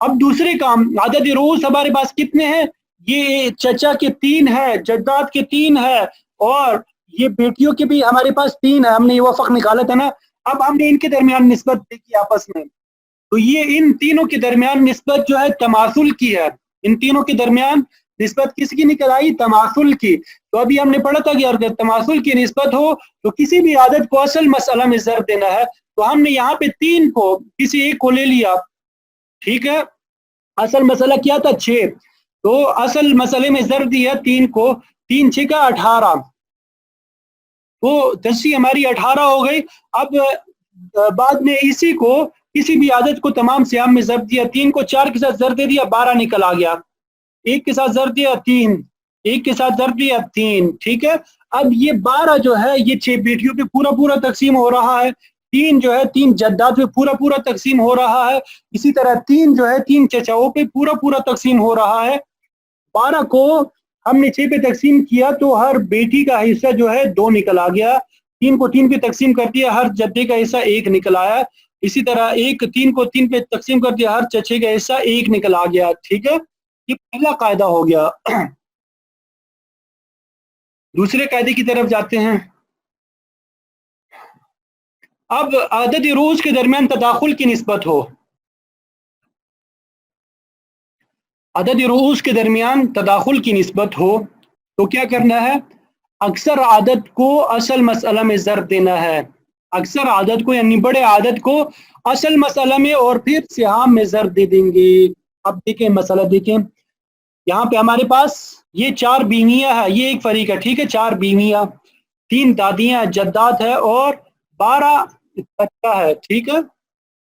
اب دوسرے کام، عدد رؤوس ہمارے پاس کتنے ہیں؟ یہ چچا کے 3 ہے، جداد کے 3 ہے، اور یہ بیٹیوں کے بھی ہمارے پاس 3 ہے. ہم نے یہ وفق نکالا تھا نا. اب ہم نے ان کے درمیان نسبت دیکھی آپس میں، تو یہ ان تینوں کے درمیان نسبت جو ہے تماثل کی ہے. ان تینوں کے درمیان نسبت کس کی نکل آئی؟ تماثل کی. تو ابھی ہم نے پڑھا تھا کہ اگر تماثل کی نسبت ہو تو کسی بھی عدد کو اصل مسئلہ میں ضرب دینا ہے. تو ہم نے یہاں پہ 3 کو کسی ایک کو لے لیا، ٹھیک ہے، اصل مسئلہ کیا تھا 6، تو اصل مسئلے میں ضرب دیا 3 کو، 3 6 کا 18، تو تشریح ہماری 18 ہو گئی۔ اب بعد میں اسی کو کسی بھی عدد کو تمام سیام میں ضرب دیا، 3 کو 4 کے ساتھ ضرب دے دیا، 12 نکل آ گیا، 1 کے ساتھ ضرب دیا 3، 1 کے ساتھ ضرب دیا 3، ٹھیک ہے۔ اب یہ 12 جو ہے یہ 6 بیٹیوں پہ پورا پورا تقسیم ہو رہا ہے، 3 جو ہے 3 جدات پہ پورا پورا تقسیم ہو رہا ہے، اسی طرح 3 جو ہے 3 چچاؤں پہ پورا پورا تقسیم ہو رہا ہے۔ 12 کو ہم نے 6 پہ تقسیم کیا تو ہر بیٹی کا حصہ جو ہے 2 نکل آ گیا، 3 کو 3 پہ تقسیم کر دیا، ہر جدے کا حصہ 1 نکل آیا، اسی طرح 3 کو 3 پہ تقسیم کر دیا، ہر چچے کا حصہ 1 نکل آ گیا، ٹھیک ہے، یہ پہلا قاعدہ ہو گیا۔ دوسرے قاعدے کی طرف جاتے ہیں۔ اب عدد روز کے درمیان تداخل کی نسبت ہو، عدد رؤوس کے درمیان تداخل کی نسبت ہو تو کیا کرنا ہے؟ اکثر عدد کو اصل مسئلہ میں ضرب دینا ہے، اکثر عدد کو یعنی بڑے عدد کو اصل مسئلہ میں اور پھر سہام میں ضرب دے دیں گے۔ اب دیکھیں مسئلہ دیکھیں، یہاں پہ ہمارے پاس یہ 4 بیویاں ہیں، یہ ایک فریق ہے، ٹھیک ہے، 4 بیویاں، 3 دادیاں جدات ہے اور 12 چچا ہے، ٹھیک ہے،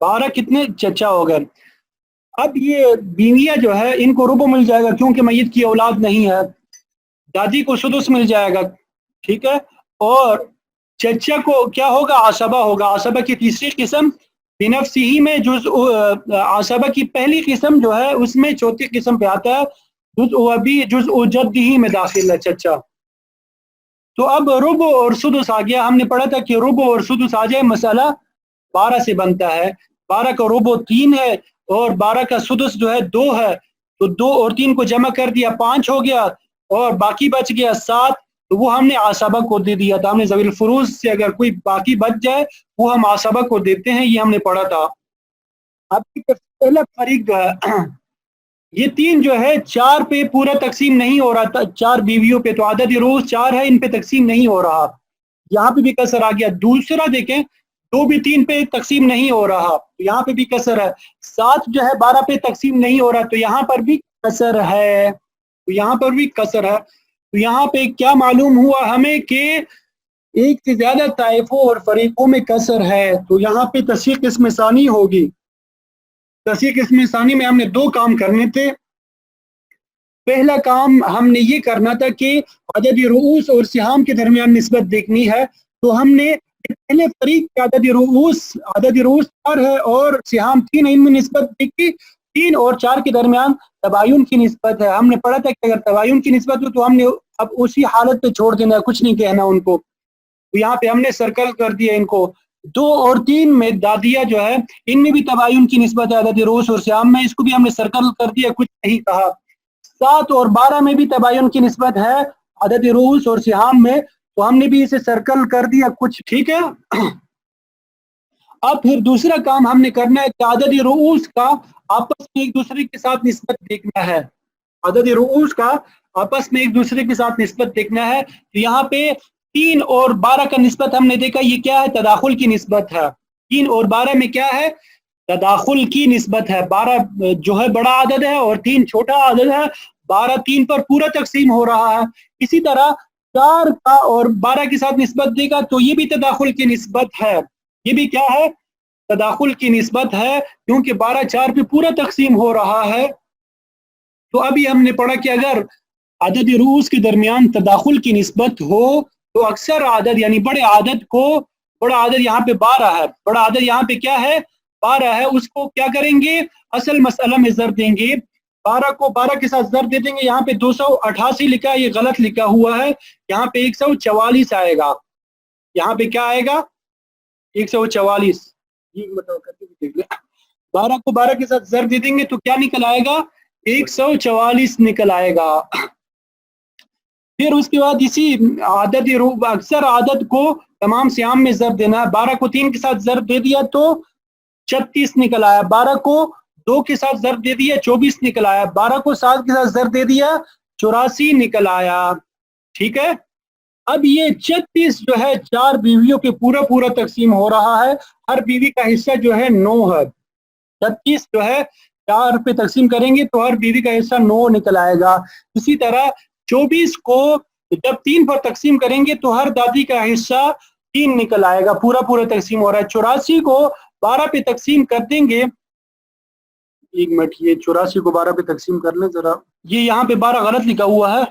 12 کتنے چچا ہو گئے۔ اب یہ بیویاں جو ہے ان کو ربع مل جائے گا کیونکہ میت کی اولاد نہیں ہے، دادی کو سدس مل جائے گا، ٹھیک ہے، اور چچا کو کیا ہوگا؟ عصبہ ہوگا۔ عصبہ کی تیسری قسم بنفسی ہی میں عصبہ کی پہلی قسم جو ہے اس میں چوتھی قسم پہ آتا ہے، جزء جد ہی میں داخل ہے چچا۔ تو اب ربع اور سدس آ گیا، ہم نے پڑھا تھا کہ ربع اور سدس آ جائے مسئلہ 12 سے بنتا ہے، 12 کا ربع 3 ہے اور 12 کا سدس جو ہے 2 ہے، تو 2 اور 3 کو جمع کر دیا 5 ہو گیا اور باقی بچ گیا 7، تو وہ ہم نے عصبہ کو دے دیا تھا۔ ہم نے ذوی الفروض سے اگر کوئی باقی بچ جائے وہ ہم عصبہ کو دیتے ہیں، یہ ہم نے پڑھا تھا۔ اب پہلا فریق جو ہے یہ 3 جو ہے 4 پہ پورا تقسیم نہیں ہو رہا تھا، 4 بیویوں پہ، تو عدد روز 4 ہے، ان پہ تقسیم نہیں ہو رہا، یہاں پہ بھی کسر آ گیا۔ دوسرا دیکھیں 2 بھی 3 پہ تقسیم نہیں ہو رہا، یہاں پہ بھی کسر ہے۔ 7 جو ہے 12 پہ تقسیم نہیں ہو رہا، تو یہاں پر بھی کسر ہے، تو یہاں پر بھی کسر ہے۔ تو یہاں پہ کیا معلوم ہوا ہمیں کہ ایک سے زیادہ طائفوں اور فریقوں میں کسر ہے، تو یہاں پہ تصحیح قسم ثانی ہوگی۔ تصحیح قسم ثانی میں ہم نے 2 کام کرنے تھے۔ پہلا کام ہم نے یہ کرنا تھا کہ عدد رؤوس اور سہام کے درمیان نسبت دیکھنی ہے، تو ہم نے پہلے فریق کے عدد رؤوس 4 ہے اور سہام 3 ہے، ان میں نسبت دیکھی، 3 اور 4 کے درمیان تباین کی نسبت ہے۔ ہم نے پڑھا تھا کہ اگر تباین کی نسبت ہو تو ہم نے اب اسی حالت پہ چھوڑ دینا ہے، کچھ نہیں کہنا ان کو، تو یہاں پہ ہم نے سرکل کر دیا ان کو۔ 2 اور 3 میں دادیہ جو ہے ان میں بھی تباین کی نسبت ہے عدد رؤوس اور سہام میں، اس کو بھی ہم نے سرکل کر دیا، کچھ نہیں کہا۔ 7 اور 12 میں بھی تباین کی نسبت ہے عدد رؤوس اور سہام میں، تو ہم نے بھی اسے سرکل کر دیا کچھ، ٹھیک ہے۔ اب پھر دوسرا کام ہم نے کرنا ہے کہ عدد رؤوس کا آپس میں ایک دوسرے کے ساتھ نسبت دیکھنا ہے، عدد رؤوس کا آپس میں ایک دوسرے کے ساتھ نسبت دیکھنا ہے۔ تو یہاں پہ 3 اور 12 کا نسبت ہم نے دیکھا، یہ کیا ہے؟ تداخل کی نسبت ہے۔ 3 اور 12 میں کیا ہے؟ تداخل کی نسبت ہے، 12 جو ہے بڑا عدد ہے اور 3 چھوٹا عدد ہے، 12 3 پر پورا تقسیم ہو رہا ہے۔ اسی طرح 4 کا اور 12 کے ساتھ نسبت دے گا تو یہ بھی تداخل کی نسبت ہے، یہ بھی کیا ہے؟ تداخل کی نسبت ہے، کیونکہ 12 4 پہ پورا تقسیم ہو رہا ہے۔ تو ابھی ہم نے پڑھا کہ اگر عدد رؤوس کے درمیان تداخل کی نسبت ہو تو اکثر عدد یعنی بڑے عدد کو، بڑا عدد یہاں پہ 12 ہے، بڑا عدد یہاں پہ کیا ہے؟ 12 ہے، اس کو کیا کریں گے؟ اصل مسئلہ میں ضرب دیں گے، 12 کو 12 کے ساتھ ضرب دے دیں گے۔ یہاں پہ 288 لکھا ہے، یہ غلط لکھا ہوا ہے، یہاں پہ 144 آئے گا، یہاں پہ کیا آئے گا؟ 144۔ 12 کو 12 کے ساتھ ضرب دے دیں گے تو کیا نکل آئے گا؟ 144 نکل آئے گا۔ پھر اس کے بعد اسی عدد اکثر عدد کو تمام سیام میں ضرب دینا ہے، 12 کو 3 کے ساتھ ضرب دے دیا تو 36 نکل آیا، 12 کو 2 کے ساتھ ضرب دے دیا 24 نکل آیا، 12 کو 7 کے ساتھ ضرب دے دیا 84 نکل آیا، ٹھیک ہے۔ اب یہ 36 جو ہے 4 بیویوں کے پورا تقسیم ہو رہا ہے، ہر بیوی کا حصہ جو ہے 9 ہے، 36 جو ہے 4 پہ تقسیم کریں گے تو ہر بیوی کا حصہ 9 نکل آئے گا۔ اسی طرح 24 کو جب 3 پر تقسیم کریں گے تو ہر دادی کا حصہ 3 نکل آئے گا، پورا تقسیم ہو رہا ہے۔ 84 کو 12 پہ تقسیم کر دیں گے، ایک منٹ، یہ 84 کو 12 پہ تقسیم کر لیں ذرا، یہ یہاں پہ 12 غلط لکھا ہوا ہے۔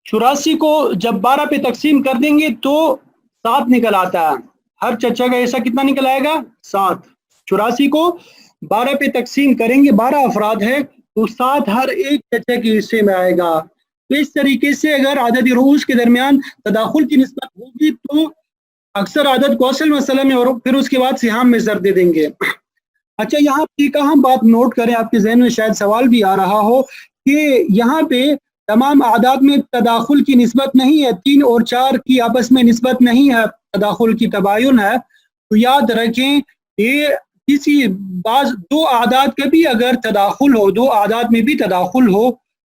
84 کو جب 12 پہ تقسیم کر دیں گے تو 7 نکل آتا ہے، ہر چچا کا حصہ کتنا نکل آئے گا؟ 7۔ 84 کو 12 پہ تقسیم کریں گے، 12 افراد ہے تو 7 ہر ایک چچا کے حصے میں آئے گا۔ تو اس طریقے سے اگر عدد رؤوس کے درمیان تداخل کی نسبت ہوگی تو اکثر عدد کو اصل مسئلہ میں اور پھر اس کے بعد سہام میں ضرب دے دیں گے۔ اچھا، یہاں پہ ایک اہم بات نوٹ کریں، آپ کے ذہن میں شاید سوال بھی آ رہا ہو کہ یہاں پہ تمام اعداد میں تداخل کی نسبت نہیں ہے، 3 اور 4 کی آپس میں نسبت نہیں ہے، تداخل کی تباین ہے۔ تو یاد رکھیں کہ کسی بعض 2 اعداد کا بھی اگر تداخل ہو، 2 اعداد میں بھی تداخل ہو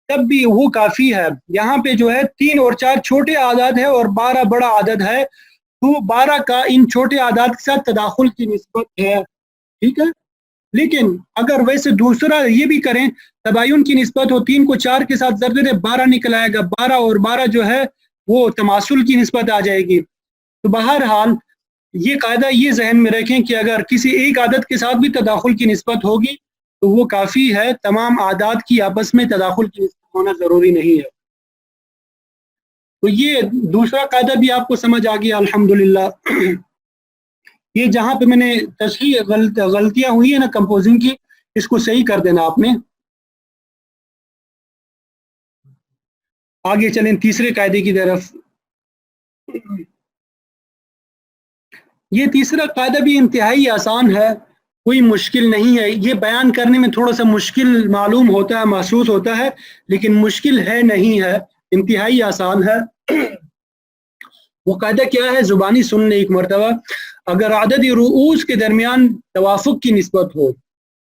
تب بھی وہ کافی ہے۔ یہاں پہ جو ہے 3 اور 4 چھوٹے اعداد ہے اور 12 بڑا عدد ہے، تو 12 کا ان چھوٹے اعداد کے ساتھ تداخل کی نسبت ہے، ٹھیک ہے۔ لیکن اگر ویسے دوسرا یہ بھی کریں، تباین کی نسبت ہو، 3 کو 4 کے ساتھ ضرب دے 12 نکل آئے گا، 12 اور 12 جو ہے وہ تماثل کی نسبت آ جائے گی۔ تو بہرحال یہ قاعدہ یہ ذہن میں رکھیں کہ اگر کسی ایک عدد کے ساتھ بھی تداخل کی نسبت ہوگی تو وہ کافی ہے، تمام اعداد کی آپس میں تداخل کی نسبت ہونا ضروری نہیں ہے۔ تو یہ دوسرا قاعدہ بھی آپ کو سمجھ آ گیا الحمدللہ۔ یہ جہاں پہ میں نے تصحیح غلطیاں ہوئی ہیں نا کمپوزنگ کی، اس کو صحیح کر دینا آپ نے۔ آگے چلیں تیسرے قاعدے کی طرف۔ یہ تیسرا قاعدہ بھی انتہائی آسان ہے، کوئی مشکل نہیں ہے، یہ بیان کرنے میں تھوڑا سا مشکل معلوم ہوتا ہے، محسوس ہوتا ہے، لیکن مشکل ہے نہیں ہے، انتہائی آسان ہے۔ وہ قاعدہ کیا ہے؟ زبانی سن لیں ایک مرتبہ۔ اگر عدد رؤوس کے درمیان توافق کی نسبت ہو،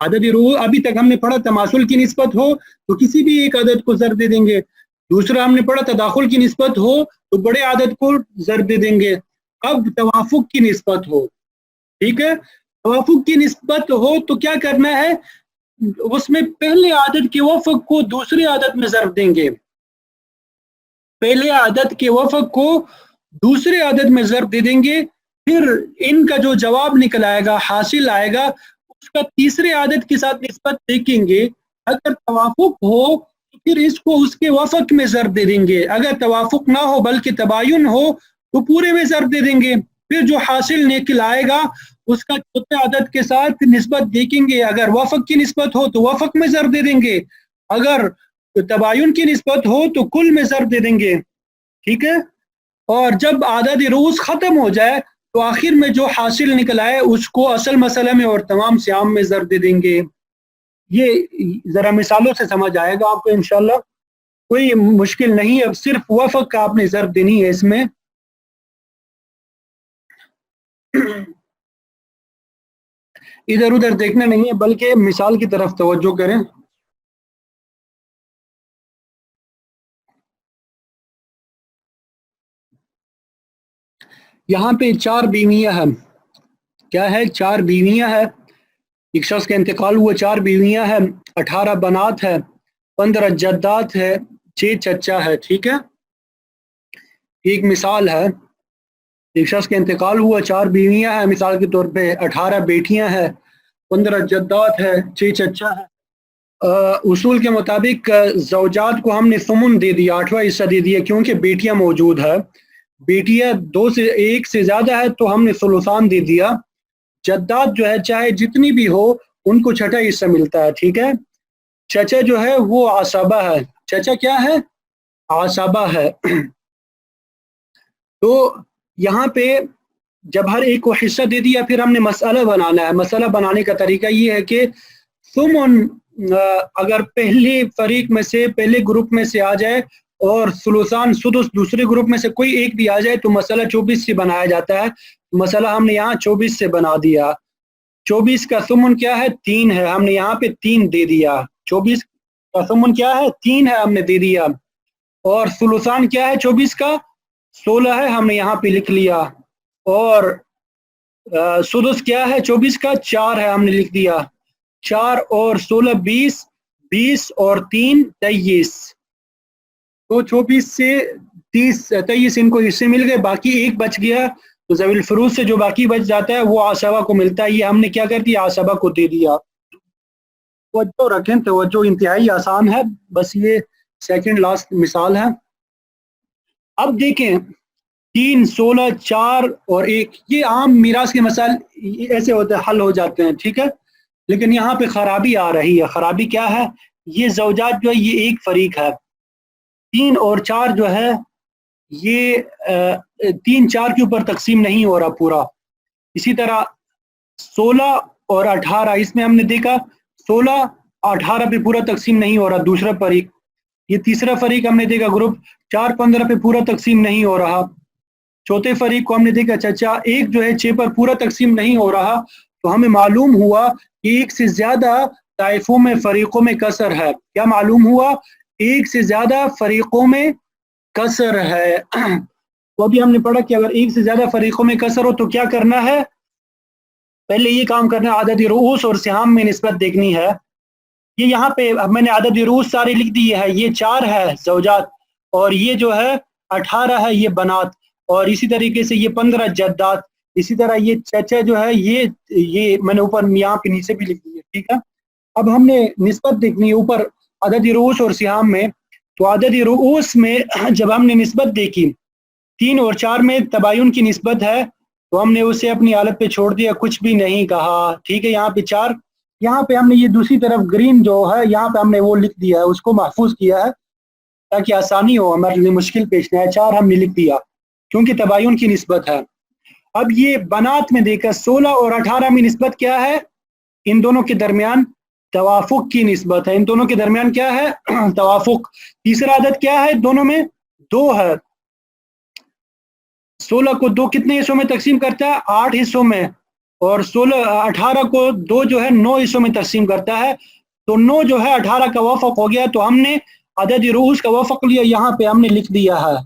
عدد رؤوس ابھی تک ہم نے پڑھا تماثل کی نسبت ہو تو کسی بھی ایک عدد کو ضرب دے دیں گے، دوسرا ہم نے پڑھا تداخل کی نسبت ہو تو بڑے عدد کو ضرب دے دیں گے۔ اب توافق کی نسبت ہو، ٹھیک ہے، توافق کی نسبت ہو تو کیا کرنا ہے؟ اس میں پہلے عدد کے وفق کو دوسرے عدد میں ضرب دیں گے، پہلے عدد کے وفق کو دوسرے عدد میں ضرب دے دیں گے، پھر ان کا جو جواب نکل آئے گا، حاصل آئے گا، اس کا تیسرے عدد کے ساتھ نسبت دیکھیں گے، اگر توافق ہو تو پھر اس کو اس کے وفق میں ضرب دے دیں گے، اگر توافق نہ ہو بلکہ تباین ہو تو پورے میں ضرب دے دیں گے، پھر جو حاصل نکل آئے گا اس کا چھوٹے عدد کے ساتھ نسبت دیکھیں گے، اگر وفق کی نسبت ہو تو وفق میں ضرب دے دیں گے، اگر تباین کی نسبت ہو تو کل میں ضرب دے دیں گے، ٹھیک ہے۔ اور جب عدد رؤوس ختم ہو جائے تو آخر میں جو حاصل نکل آئے اس کو اصل مسئلہ میں اور تمام سیام میں ضرب دے دیں گے۔ یہ ذرا مثالوں سے سمجھ آئے گا آپ کو انشاءاللہ، کوئی مشکل نہیں ہے، صرف وفق کا آپ نے ضرب دینی ہے اس میں۔ ادھر ادھر دیکھنا نہیں ہے بلکہ مثال کی طرف توجہ کریں۔ یہاں پہ 4 بیویاں ہیں، کیا ہے؟ 4 بیویاں ہیں، ایک شخص کا انتقال ہوا، 4 بیویاں ہیں، 18 بنات ہے، 15 جدات ہے، 6 چچا ہے، ٹھیک ہے۔ ایک مثال ہے، ایک شخص کا انتقال ہوا، 4 بیویاں ہیں، مثال کے طور پہ 18 بیٹیاں ہیں، 15 جدات ہے، 6 چچا ہے۔ اصول کے مطابق زوجات کو ہم نے ثمن دے دیا، 8واں حصہ دے دیا، کیونکہ بیٹیاں موجود ہے، بیٹیاں 2 سے 1 سے زیادہ ہے تو ہم نے ثلثان دے دیا۔ جدات جو ہے چاہے جتنی بھی ہو ان کو 6واں حصہ ملتا ہے، ٹھیک ہے۔ چچا جو ہے وہ عصبہ ہے، چچا کیا ہے؟ عصبہ ہے۔ تو یہاں پہ جب ہر ایک کو حصہ دے دیا پھر ہم نے مسئلہ بنانا ہے۔ مسئلہ بنانے کا طریقہ یہ ہے کہ ثمن اگر پہلے فریق میں سے، پہلے گروپ میں سے آ جائے اور ثلثان سدس دوسرے گروپ میں سے کوئی ایک بھی آ جائے تو مسئلہ 24 سے بنایا جاتا ہے۔ مسئلہ ہم نے یہاں 24 سے بنا دیا۔ 24 کا ثمن کیا ہے؟ 3 ہے، ہم نے یہاں پہ 3 دے دیا۔ 24 کا ثمن کیا ہے؟ 3 ہے، ہم نے دے دیا۔ اور ثلثان کیا ہے 24 کا؟ 16 ہے, ہم نے یہاں پہ لکھ لیا. اور سدس کیا ہے 24 کا 4 ہے, ہم نے لکھ دیا. 4 اور 16 20, 20 اور 3 23. تو 24 سے 30 23 ان کو حصے مل گئے, باقی ایک بچ گیا. تو ذوی الفروض سے جو باقی بچ جاتا ہے وہ عصبہ کو ملتا ہے. یہ ہم نے کیا کر دیا, عصبہ کو دے دیا. توجہ رکھیں, توجہ انتہائی آسان ہے, بس یہ سیکنڈ لاسٹ مثال ہے. اب دیکھیں 3, 16, 4 اور 1, یہ عام میراث کے مسائل ایسے ہوتے ہیں, حل ہو جاتے ہیں, ٹھیک ہے. لیکن یہاں پہ خرابی آ رہی ہے. خرابی کیا ہے؟ یہ زوجات جو ہے یہ ایک فریق ہے. 3 اور 4 جو ہے یہ 3 4 کے اوپر تقسیم نہیں ہو رہا پورا. اسی طرح 16 اور 18, اس میں ہم نے دیکھا 16 18 پہ پورا تقسیم نہیں ہو رہا دوسرا فریق. یہ تیسرا فریق ہم نے دیکھا گروپ 4 15 پہ پورا تقسیم نہیں ہو رہا. چوتھے فریق کو ہم نے دیکھا چچا 1 جو ہے 6 پر پورا تقسیم نہیں ہو رہا. تو ہمیں معلوم ہوا کہ 1 سے زیادہ طائفوں میں فریقوں میں کسر ہے. کیا معلوم ہوا؟ 1 سے زیادہ فریقوں میں کسر ہے. تو ابھی ہم نے پڑھا کہ اگر 1 سے زیادہ فریقوں میں کسر ہو تو کیا کرنا ہے؟ پہلے یہ کام کرنا ہے, عدد رؤوس اور سہام میں نسبت دیکھنی ہے. یہ یہاں پہ اب میں نے عدد رؤوس سارے لکھ دی ہے. یہ 4 ہے زوجات, اور یہ جو ہے 18 ہے یہ بنات, اور اسی طریقے سے یہ 15 جدات. اسی طرح یہ چچا جو ہے یہ میں نے اوپر یہاں پہ نیچے بھی لکھ دی ہے, ٹھیک ہے. اب ہم نے نسبت دیکھنی ہے اوپر عدد رؤوس اور سہام میں. تو عدد رؤوس میں جب ہم نے نسبت دیکھی 3 اور 4 میں تباین کی نسبت ہے, تو ہم نے اسے اپنی حالت پہ چھوڑ دیا, کچھ بھی نہیں کہا, ٹھیک ہے. یہاں پہ 4, یہاں پہ ہم نے یہ دوسری طرف گرین جو ہے یہاں پہ ہم نے وہ لکھ دیا ہے, اس کو محفوظ کیا ہے تاکہ آسانی ہو, ہمارے لیے مشکل پیش نہ آئے. 4 ہم نے لکھ دیا کیونکہ تباین کی نسبت ہے. اب یہ بنات میں دیکھا 16 اور 18 میں نسبت کیا ہے؟ ان دونوں کے درمیان توافق کی نسبت ہے. ان دونوں کے درمیان کیا ہے؟ توافق. تیسرا عدد کیا ہے دونوں میں؟ 2 ہے. 16 کو 2 کتنے حصوں میں تقسیم کرتا ہے؟ 8 حصوں میں. اور 18 کو 2 جو ہے 9 حصوں میں تقسیم کرتا ہے. تو 9 جو ہے 18 کا وفق ہو گیا. تو ہم نے عدد رؤوس کا وفق لیا, یہاں پہ ہم نے لکھ دیا ہے.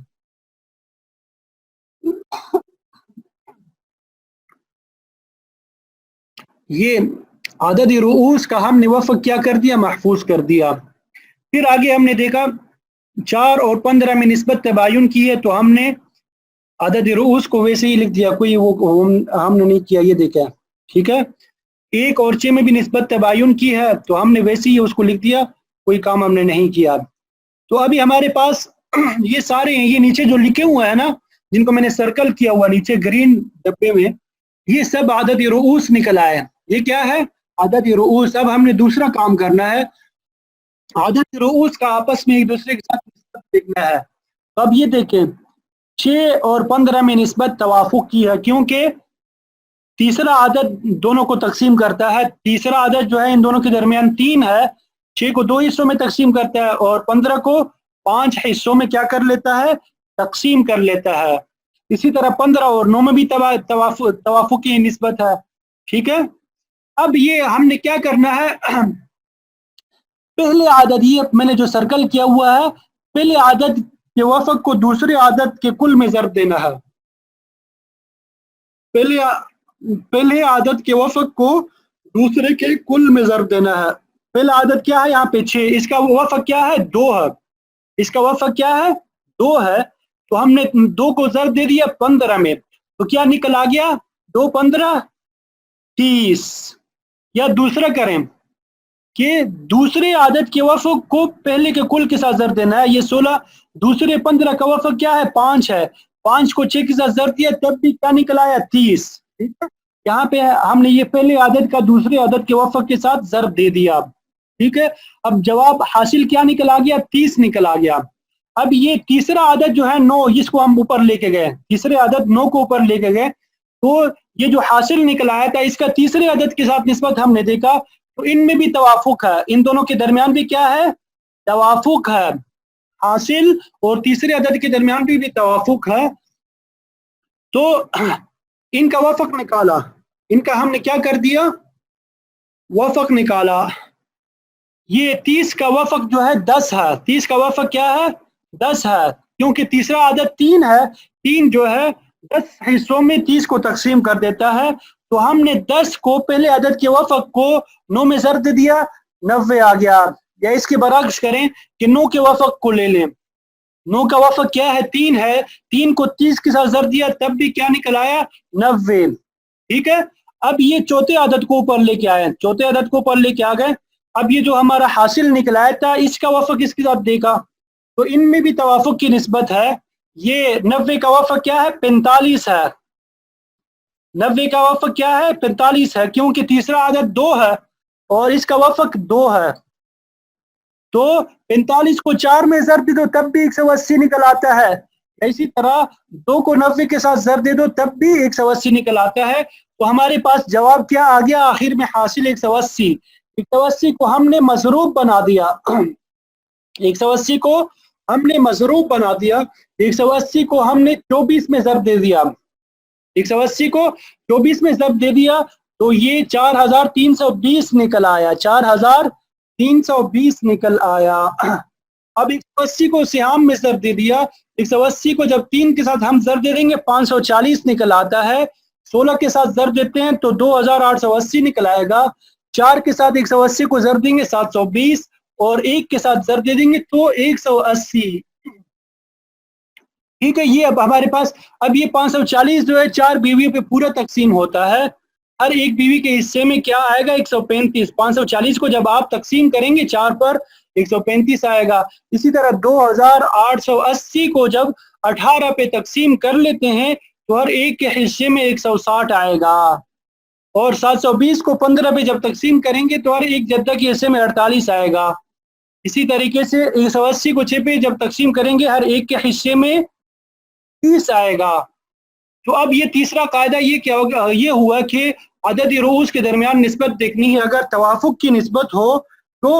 یہ عدد رؤوس کا ہم نے وفق کیا کر دیا؟ محفوظ کر دیا. پھر آگے ہم نے دیکھا 4 اور 15 میں نسبت تباین کی ہے, تو ہم نے عدد رؤوس کو ویسے ہی لکھ دیا, کوئی وہ ہم نے نہیں کیا. یہ دیکھا, ٹھیک ہے. 1 اور 6 میں بھی نسبت تباین کی ہے, تو ہم نے ویسے ہی اس کو لکھ دیا, کوئی کام ہم نے نہیں کیا. تو ابھی ہمارے پاس یہ سارے ہیں, یہ نیچے جو لکھے ہوئے ہیں نا, جن کو میں نے سرکل کیا ہوا نیچے گرین ڈبے میں, یہ سب عدد رؤوس نکل آئے. یہ کیا ہے؟ عدد رؤوس. اب ہم نے دوسرا کام کرنا ہے, عدد رؤوس کا آپس میں ایک دوسرے کے ساتھ نسبت دیکھنا ہے. اب یہ دیکھیں 6 اور 15 میں نسبت توافق کی ہے, کیونکہ تیسرا عدد دونوں کو تقسیم کرتا ہے. تیسرا عدد جو ہے ان دونوں کے درمیان 3 ہے. 6 کو 2 حصوں میں تقسیم کرتا ہے, اور 15 کو 5 حصوں میں کیا کر لیتا ہے؟ تقسیم کر لیتا ہے. اسی طرح 15 اور 9 میں بھی توافق کی نسبت ہے, ٹھیک ہے. اب یہ ہم نے کیا کرنا ہے, پہلے عدد, یہ میں نے جو سرکل کیا ہوا ہے, پہلے عدد کے وفق کو دوسرے عدد کے کل میں ضرب دینا ہے. پہلے عدد کے وفق کو دوسرے کے کل میں ضرب دینا ہے. پہلا عدد کیا ہے؟ یہاں پہ 6, اس کا وفق کیا ہے؟ 2 ہے. اس کا وفق کیا ہے؟ 2 ہے. تو ہم نے 2 کو ضرب دے دیا 15 میں, تو کیا نکل آ گیا؟ 2 15 30. یا دوسرا کریں کہ دوسرے عدد کے وفق کو پہلے کے کل کے ساتھ ضرب دینا ہے. یہ 16, دوسرے 15 کا وفق کیا ہے؟ 5 ہے. 5 کو 6 کے ساتھ ضرب دیا, تب بھی کیا نکل آیا؟ 30. ٹھیک ہے. یہاں پہ ہم نے یہ پہلے عدد کا دوسرے عدد کے وفق کے ساتھ ضرب دے دیا, ٹھیک ہے. اب جواب حاصل کیا نکل آ گیا؟ 30 نکل آ گیا. اب یہ تیسرا عدد جو ہے 9, اس کو ہم اوپر لے کے گئے, تیسرے عدد 9 کو اوپر لے کے گئے, تو یہ جو حاصل نکل آیا تھا اس کا تیسرے عدد کے ساتھ نسبت ہم نے دیکھا, تو ان میں بھی توافق ہے. ان دونوں کے درمیان بھی کیا ہے؟ توافق ہے. حاصل اور تیسرے عدد کے درمیان بھی توافق ہے. تو ان کا وفق نکالا, ان کا ہم نے کیا کر دیا؟ وفق نکالا. یہ 30 کا وفق جو ہے 10 ہے. 30 کا وفق کیا ہے؟ 10 ہے. کیونکہ تیسرا عدد 3 ہے، 3 جو ہے 10 حصوں میں 30 کو تقسیم کر دیتا ہے، تو ہم نے 10 کو پہلے عدد کے وفق کو 9 میں ضرب دے دیا، 90 آ گیا۔ یا اس کے برعکس کریں کہ 9 کے وفق کو لے لیں، 9 کا وفق کیا ہے؟ 3 ہے، 3 کو 30 کے ساتھ ضرب دیا تب بھی کیا نکل آیا؟ 90۔ ٹھیک ہے، اب یہ چوتھے عدد کو اوپر لے کے آئے، چوتھے عدد کو اوپر لے کے آ گئے۔ اب یہ جو ہمارا حاصل نکلا ہے تھا، اس کا وفق اس کے ساتھ دیکھا تو ان میں بھی توافق کی نسبت ہے۔ یہ 90 کا وفق کیا ہے؟ 45 ہے۔ 90 کا وفق کیا ہے؟ 45 ہے، کیونکہ تیسرا عدد 2 ہے اور اس کا وفق 2 ہے، تو 45 کو 4 میں ضرب دے دو تب بھی 180 نکل آتا ہے۔ اسی طرح 2 کو 90 کے ساتھ ضرب دے دو تب بھی 180 نکل آتا ہے۔ تو ہمارے پاس جواب کیا آ گیا آخر میں؟ حاصل 180۔ 180 کو ہم نے مضروب بنا دیا، 180 کو ہم نے مضروب بنا دیا، 180 کو ہم نے 24 میں ضرب دے دیا، 180 کو 24 میں ضرب دے دیا تو یہ 4320 نکل آیا، 4320 نکل آیا۔ اب 180 کو سہام میں ضرب دے دیا، 180 کو جب 3 کے ساتھ ہم ضرب دے دیں گے 540 نکل آتا ہے، 16 کے ساتھ ضرب دیتے ہیں تو 2880 نکل آئے گا، 4 کے ساتھ 180 کو ضرب دیں گے 720 اور 1 کے ساتھ ضرب دے دیں گے تو 180۔ ٹھیک ہے، یہ اب ہمارے پاس اب یہ 540 جو ہے 4 بیویوں پہ پورا تقسیم ہوتا ہے، ہر ایک بیوی کے حصے میں کیا آئے گا؟ 135۔ 540 کو جب آپ تقسیم کریں گے 4 پر 135 آئے گا۔ اسی طرح 2880 کو جب 18 پہ تقسیم کر لیتے ہیں تو ہر ایک کے حصے میں 160 آئے گا، اور 720 کو 15 پہ جب تقسیم کریں گے تو ہر ایک جدہ کے حصے میں 48 آئے گا۔ اسی طریقے سے 180 کو 6 پہ جب تقسیم کریں گے ہر ایک کے حصے میں 30 آئے گا۔ تو اب یہ تیسرا قاعدہ یہ کیا ہوگا؟ یہ ہوا کہ عدد رؤوس کے درمیان نسبت دیکھنی ہے، اگر توافق کی نسبت ہو تو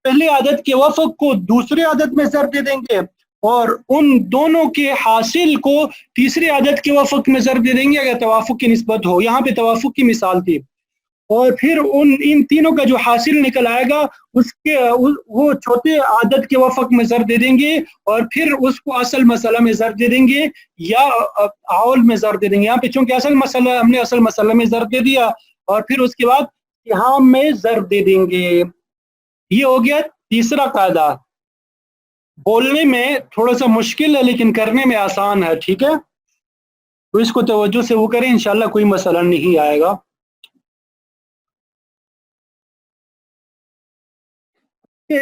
پہلے عدد کے وفق کو دوسرے عدد میں ضرب دے دیں گے اور ان دونوں کے حاصل کو تیسرے عدد کے وفق میں ضرب دے دیں گے اگر توافق کی نسبت ہو۔ یہاں پہ توافق کی مثال تھی، اور پھر ان تینوں کا جو حاصل نکل آئے گا وہ چھوٹے عدد کے وفق میں ضرب دے دیں گے اور پھر اس کو اصل مسئلہ میں ضرب دے دیں گے یا اول میں ضرب دے دیں گے۔ یہاں پہ چونکہ اصل مسئلہ ہم نے اصل مسئلہ میں ضرب دے دیا اور پھر اس کے بعد سہام میں ضرب دے دیں گے۔ یہ ہو گیا تیسرا قاعدہ، بولنے میں تھوڑا سا مشکل ہے لیکن کرنے میں آسان ہے۔ ٹھیک ہے، تو اس کو توجہ سے وہ کریں، انشاءاللہ کوئی مسئلہ نہیں آئے گا۔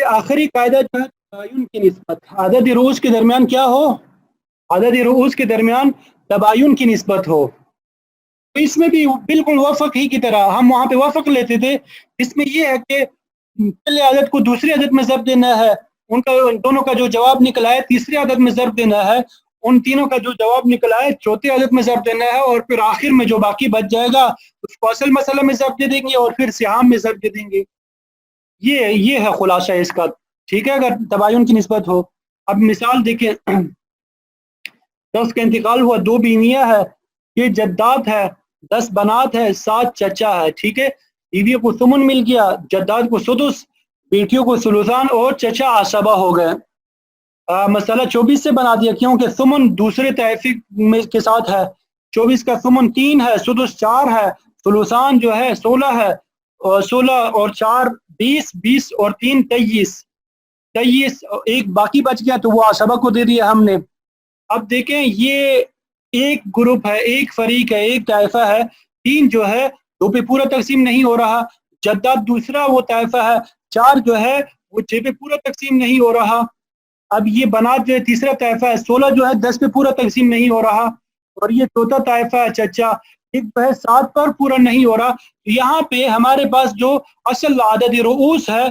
آخری قاعدہ جو ہے تباین کی نسبت، عدد رؤوس کے درمیان کیا ہو؟ عدد رؤوس کے درمیان تباین کی نسبت ہو۔ تو اس میں بھی بالکل وفق ہی کی طرح ہم وہاں پہ وفق لیتے تھے، اس میں یہ ہے کہ پہلے عدد کو دوسرے عدد میں ضرب دینا ہے، ان دونوں کا جو جواب نکلا ہے تیسرے عدد میں ضرب دینا ہے، ان تینوں کا جو جواب نکلا ہے چوتھے عدد میں ضرب دینا ہے، اور پھر آخر میں جو باقی بچ جائے گا اس کو اصل مسئلہ میں ضرب دے دیں گے اور پھر سہام میں ضرب دے دیں گے۔ یہ ہے خلاصہ اس کا۔ ٹھیک ہے، اگر تباین کی نسبت ہو۔ اب مثال دیکھیں، 10 کا انتقال ہوا، 2 بیویاں ہے، یہ جداد ہے، 10 بنات ہے، 7 چچا ہے۔ ٹھیک ہے، بیویوں کو ثمن مل گیا، جداد کو سدس، بیٹیوں کو ثلثان اور چچا عصبہ ہو گئے۔ مسئلہ 24 سے بنا دیا کیونکہ ثمن دوسرے طائفے میں کے ساتھ ہے، 24 کا ثمن 3 ہے، سدس 4 ہے، ثلثان جو ہے 16 ہے، اور 16 اور 4 20، 20 اور 3 23، 23 ایک باقی بچ گیا تو وہ عصبہ کو دے دیا ہم نے۔ اب دیکھیں یہ ایک گروپ ہے، ایک فریق ہے، ایک طائفہ ہے، 3 جو ہے 2 پہ پورا تقسیم نہیں ہو رہا، جداد دوسرا وہ طائفہ ہے، 4 جو ہے وہ 6 پہ پورا تقسیم نہیں ہو رہا۔ اب یہ بنات جو ہے تیسرا طائفہ ہے، 16 جو ہے 10 پہ پورا تقسیم نہیں ہو رہا، اور یہ چوتھا طائفہ ہے چچا، ایک جو ہے 7 پر پورا نہیں ہو رہا۔ یہاں پہ ہمارے پاس جو اصل عدد رؤوس ہے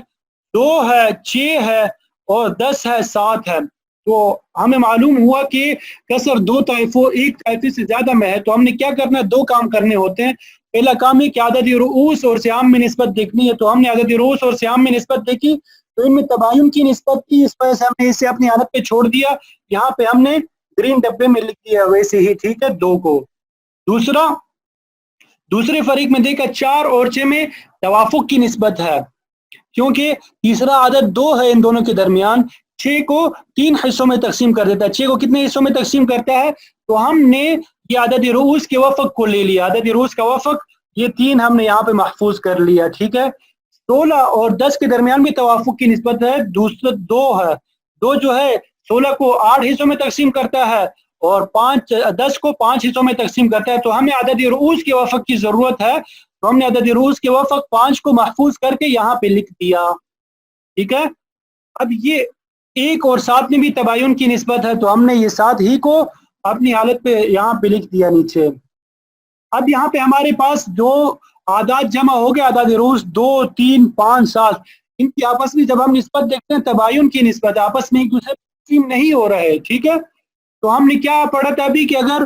2 ہے، 6 ہے اور 10 ہے، 7 ہے، تو ہمیں معلوم ہوا کہ کسر 2 طائفوں ایک طائفے سے زیادہ میں ہے، تو ہم نے کیا کرنا ہے؟ 2 کام کرنے ہوتے ہیں۔ پہلا کام ہے کہ عدد رؤوس اور سہام میں نسبت دیکھنی ہے، تو ہم نے عدد رؤوس اور سہام میں نسبت دیکھی تو ان میں تباین کی نسبت کی، اس وجہ سے ہم نے اسے اپنی حالت پہ چھوڑ دیا، یہاں پہ ہم نے گرین ڈبے میں لکھ دیا ویسے ہی۔ ٹھیک ہے، 2 کو۔ دوسرے فریق میں دیکھا 4 اور 6 میں توافق کی نسبت ہے، کیونکہ تیسرا عدد 2 ہے ان دونوں کے درمیان، 6 کو 3 حصوں میں تقسیم کر دیتا ہے. 6 کو کتنے حصوں میں تقسیم کرتا ہے؟ تو ہم نے یہ عدد رؤوس کے وفق کو لے لیا. عدد رؤوس کا وفق یہ 3 ہم نے یہاں پہ محفوظ کر لیا. ٹھیک ہے. 16 اور 10 کے درمیان بھی توافق کی نسبت ہے. دوسرا 2 ہے. 2 جو ہے 16 کو 8 حصوں میں تقسیم کرتا ہے اور 10 کو 5 حصوں میں تقسیم کرتا ہے. تو ہمیں عدد رؤوس کے وفق کی ضرورت ہے. تو ہم نے عدد رؤوس کے وفق 5 کو محفوظ کر کے یہاں پہ لکھ دیا. ٹھیک ہے. اب یہ 1 اور 7 میں بھی تباین کی نسبت ہے تو ہم نے یہ 7 ہی کو اپنی حالت پہ یہاں پہ لکھ دیا نیچے. اب یہاں پہ ہمارے پاس جو اعداد جمع ہو گئے اعداد رؤوس 2 3 5 7 ان کی آپس میں جب ہم نسبت دیکھتے ہیں تباین کی نسبت آپس میں ایک دوسرے تقسیم نہیں ہو رہے. ٹھیک ہے. تو ہم نے کیا پڑھا تھا ابھی کہ اگر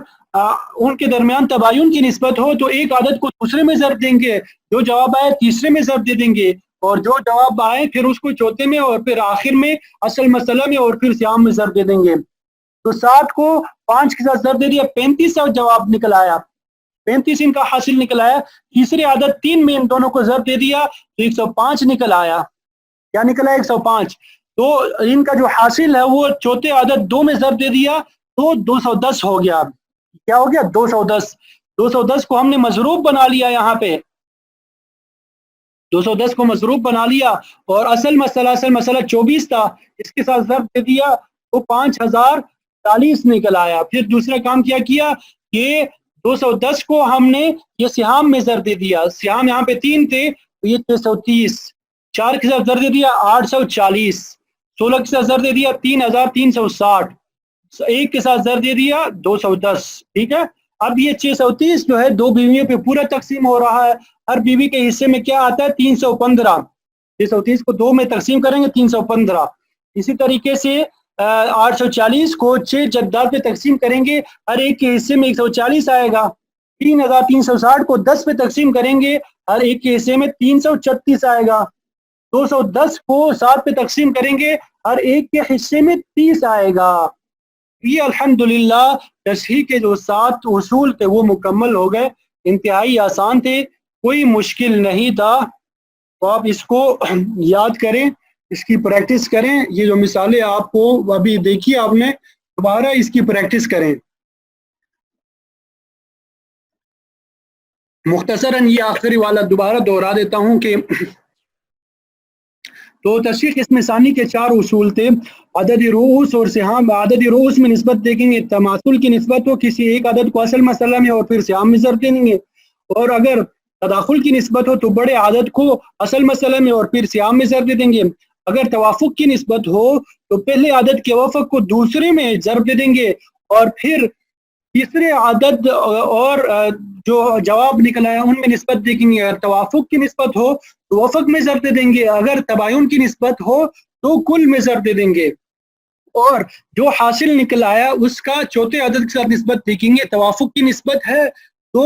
ان کے درمیان تباین کی نسبت ہو تو ایک عدد کو دوسرے میں ضرب دیں گے, جو جواب آئے تیسرے میں ضرب دے دیں گے, اور جو جواب آئے پھر اس کو چوتھے میں اور پھر آخر میں اصل مسئلہ میں اور پھر سیام میں ضرب دے دیں گے. تو 7 کو 5 کے ساتھ ضرب دے دیا, 35 جواب نکل آیا. 35 ان کا حاصل نکل آیا. تیسرے عدد 3 میں ان دونوں کو ضرب دے دیا تو 105 نکل آیا. کیا نکل آیا؟ 105. تو ان کا جو حاصل ہے وہ چوتھے عدد 2 میں ضرب دے دیا تو 210 ہو گیا. کیا ہو گیا؟ 210. 210 کو ہم نے مضروب بنا لیا. یہاں پہ 210 کو مضروب بنا لیا اور اصل مسئلہ 24 تھا, اس کے ساتھ ضرب دے دیا تو 5040 نکل آیا. پھر دوسرا کام کیا کہ 210 کو ہم نے یہ سہام میں ضرب دے دیا. سہام یہاں پہ 3 تھے تو یہ 630. 4 کے ساتھ ضرب دے دیا 840. 16 کے ساتھ ضرب دے دیا 3360. 1 کے ساتھ ضرب دے دیا 210. ٹھیک ہے. اب یہ 630 جو ہے 2 بیویوں پہ پورا تقسیم ہو رہا ہے. ہر بیوی کے حصے میں کیا آتا ہے؟ 315. 630 کو 2 میں تقسیم کریں گے 315. اسی طریقے سے 840 کو 6 جداد پہ تقسیم کریں گے, ہر ایک کے حصے میں 140 آئے گا. 3360 کو 10 پہ تقسیم کریں گے, ہر ایک کے حصے میں 336 آئے گا. 210 کو 7 پہ تقسیم کریں گے, ہر ایک کے حصے میں 30 آئے گا. یہ الحمدللہ تصحیح کے جو 7 اصول تھے وہ مکمل ہو گئے. انتہائی آسان تھے, کوئی مشکل نہیں تھا. تو آپ اس کو یاد کریں, اس کی پریکٹس کریں. یہ جو مثالیں آپ کو ابھی دیکھی آپ نے, دوبارہ اس کی پریکٹس کریں. مختصراً یہ آخری والا دوبارہ دوہرا دیتا ہوں کہ تو تصحیح قسم ثانی کے 4 اصول تھے. عدد رؤوس اور سہام. عدد رؤوس میں نسبت دیکھیں گے, تماثل کی نسبت ہو کسی ایک عدد کو اصل مسئلہ میں اور پھر سہام میں ضرب دیں گے. اور اگر تداخل کی نسبت ہو تو بڑے عدد کو اصل مسئلہ میں اور پھر سیام میں ضرب دے دیں گے. اگر توافق کی نسبت ہو تو پہلے عدد کے وفق کو دوسرے میں ضرب دے دیں گے اور پھر تیسرے عدد اور جو جواب نکلا ہے ان میں نسبت دیکھیں گے. اگر توافق کی نسبت ہو تو وفق میں ضرب دے دیں گے, اگر تباین کی نسبت ہو تو کل میں ضرب دے دیں گے, اور جو حاصل نکل آیا اس کا چوتھے عدد کے ساتھ نسبت دیکھیں گے. توافق کی نسبت ہے تو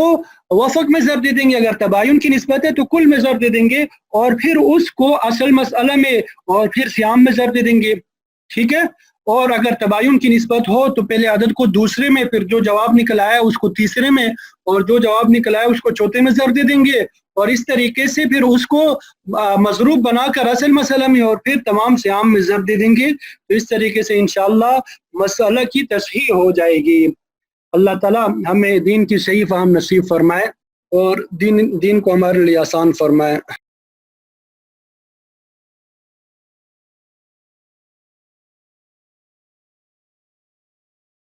وفق میں ضرب دے دیں گے, اگر تباین کی نسبت ہے تو کل میں ضرب دے دیں گے, اور پھر اس کو اصل مسئلہ میں اور پھر سیام میں ضرب دے دیں گے. ٹھیک ہے. اور اگر تباین کی نسبت ہو تو پہلے عدد کو دوسرے میں, پھر جو جواب نکل آیا اس کو تیسرے میں, اور جو جواب نکل آیا اس کو چوتھے میں ضرب دے دیں گے, اور اس طریقے سے پھر اس کو مضروب بنا کر اصل مسئلہ میں اور پھر تمام سیام میں ضرب دے دیں گے. تو اس طریقے سے انشاءاللہ مسئلہ کی تصحیح ہو جائے گی. اللہ تعالی ہمیں دین کی صحیح فہم نصیب فرمائے اور دین کو ہمارے لیے آسان فرمائے.